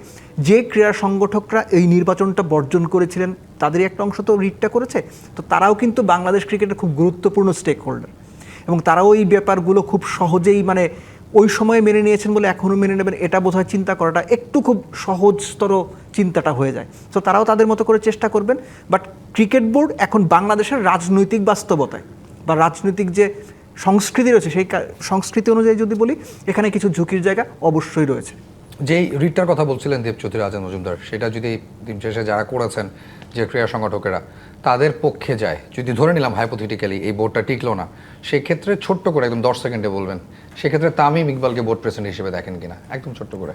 B: যে ক্রীড়া সংগঠকরা এই নির্বাচনটা বর্জন করেছিলেন তাদেরই একটা অংশ তো রিটটা করেছে, তো তারাও কিন্তু বাংলাদেশ ক্রিকেটের খুব গুরুত্বপূর্ণ স্টেক হোল্ডার এবং তারাও এই ব্যাপারগুলো খুব সহজেই মানে ওই সময়ে মেনে নিয়েছেন বলে এখনও মেনে নেবেন, এটা বোধহয় চিন্তা করাটা একটু খুব সহজতর চিন্তাটা হয়ে যায়। তো তারাও তাদের মতো করে চেষ্টা করবেন। বাট ক্রিকেট বোর্ড এখন বাংলাদেশের রাজনৈতিক বাস্তবতায় বা রাজনৈতিক যে সংস্কৃতি রয়েছে সেই সংস্কৃতি অনুযায়ী যদি বলি, এখানে কিছু ঝুঁকির জায়গা অবশ্যই রয়েছে।
A: যেই রিটটার কথা বলছিলেন দেব চৌধুরী, আজাদ মজুমদার, সেটা যদি দিন শেষে যারা করেছেন যে ক্রীড়া সংগঠকেরা তাদের পক্ষে যায়, যদি ধরে নিলাম হাইপোথেটিক্যালি এই বোর্ডটা টিকলো না, সেক্ষেত্রে ছোট্ট করে একদম 10 সেকেন্ডে বলবেন সেক্ষেত্রে তামিম ইকবালকে বোর্ড প্রেসিডেন্ট হিসেবে দেখেন কিনা, একদম ছোট্ট করে।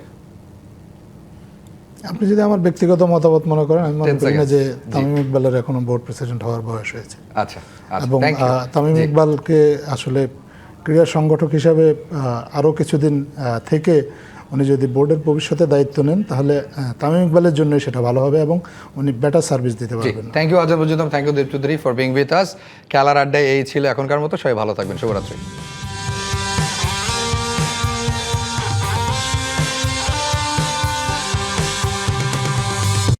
C: আপনি যদি আমার ব্যক্তিগত মতামত মনে করেন, আমি মনে
A: 10
C: করি না
A: seconds,
C: যে তামিম ইকবালের এখনো বোর্ড প্রেসিডেন্ট হওয়ার বয়স হয়েছে।
A: আচ্ছা আচ্ছা,
C: এবং
A: thank you.
C: তামিম
A: জি।
C: ইকবালকে আসলে ক্রীড়া সংগঠক হিসাবে আরও কিছুদিন থেকে উনি যদি বোর্ডের ভবিষ্যতে দায়িত্ব নেন তাহলে তামিম ইকবালের জন্যই সেটা ভালো হবে এবং উনি বেটার সার্ভিস দিতে পারবেন।
A: Thank you Azad Majumdar, thank you Dev Chowdhury for being with us. খেলার আড্ডায় এই ছিল এখনকার মতো, সবাই ভালো থাকবেন, শুভরাত্রি।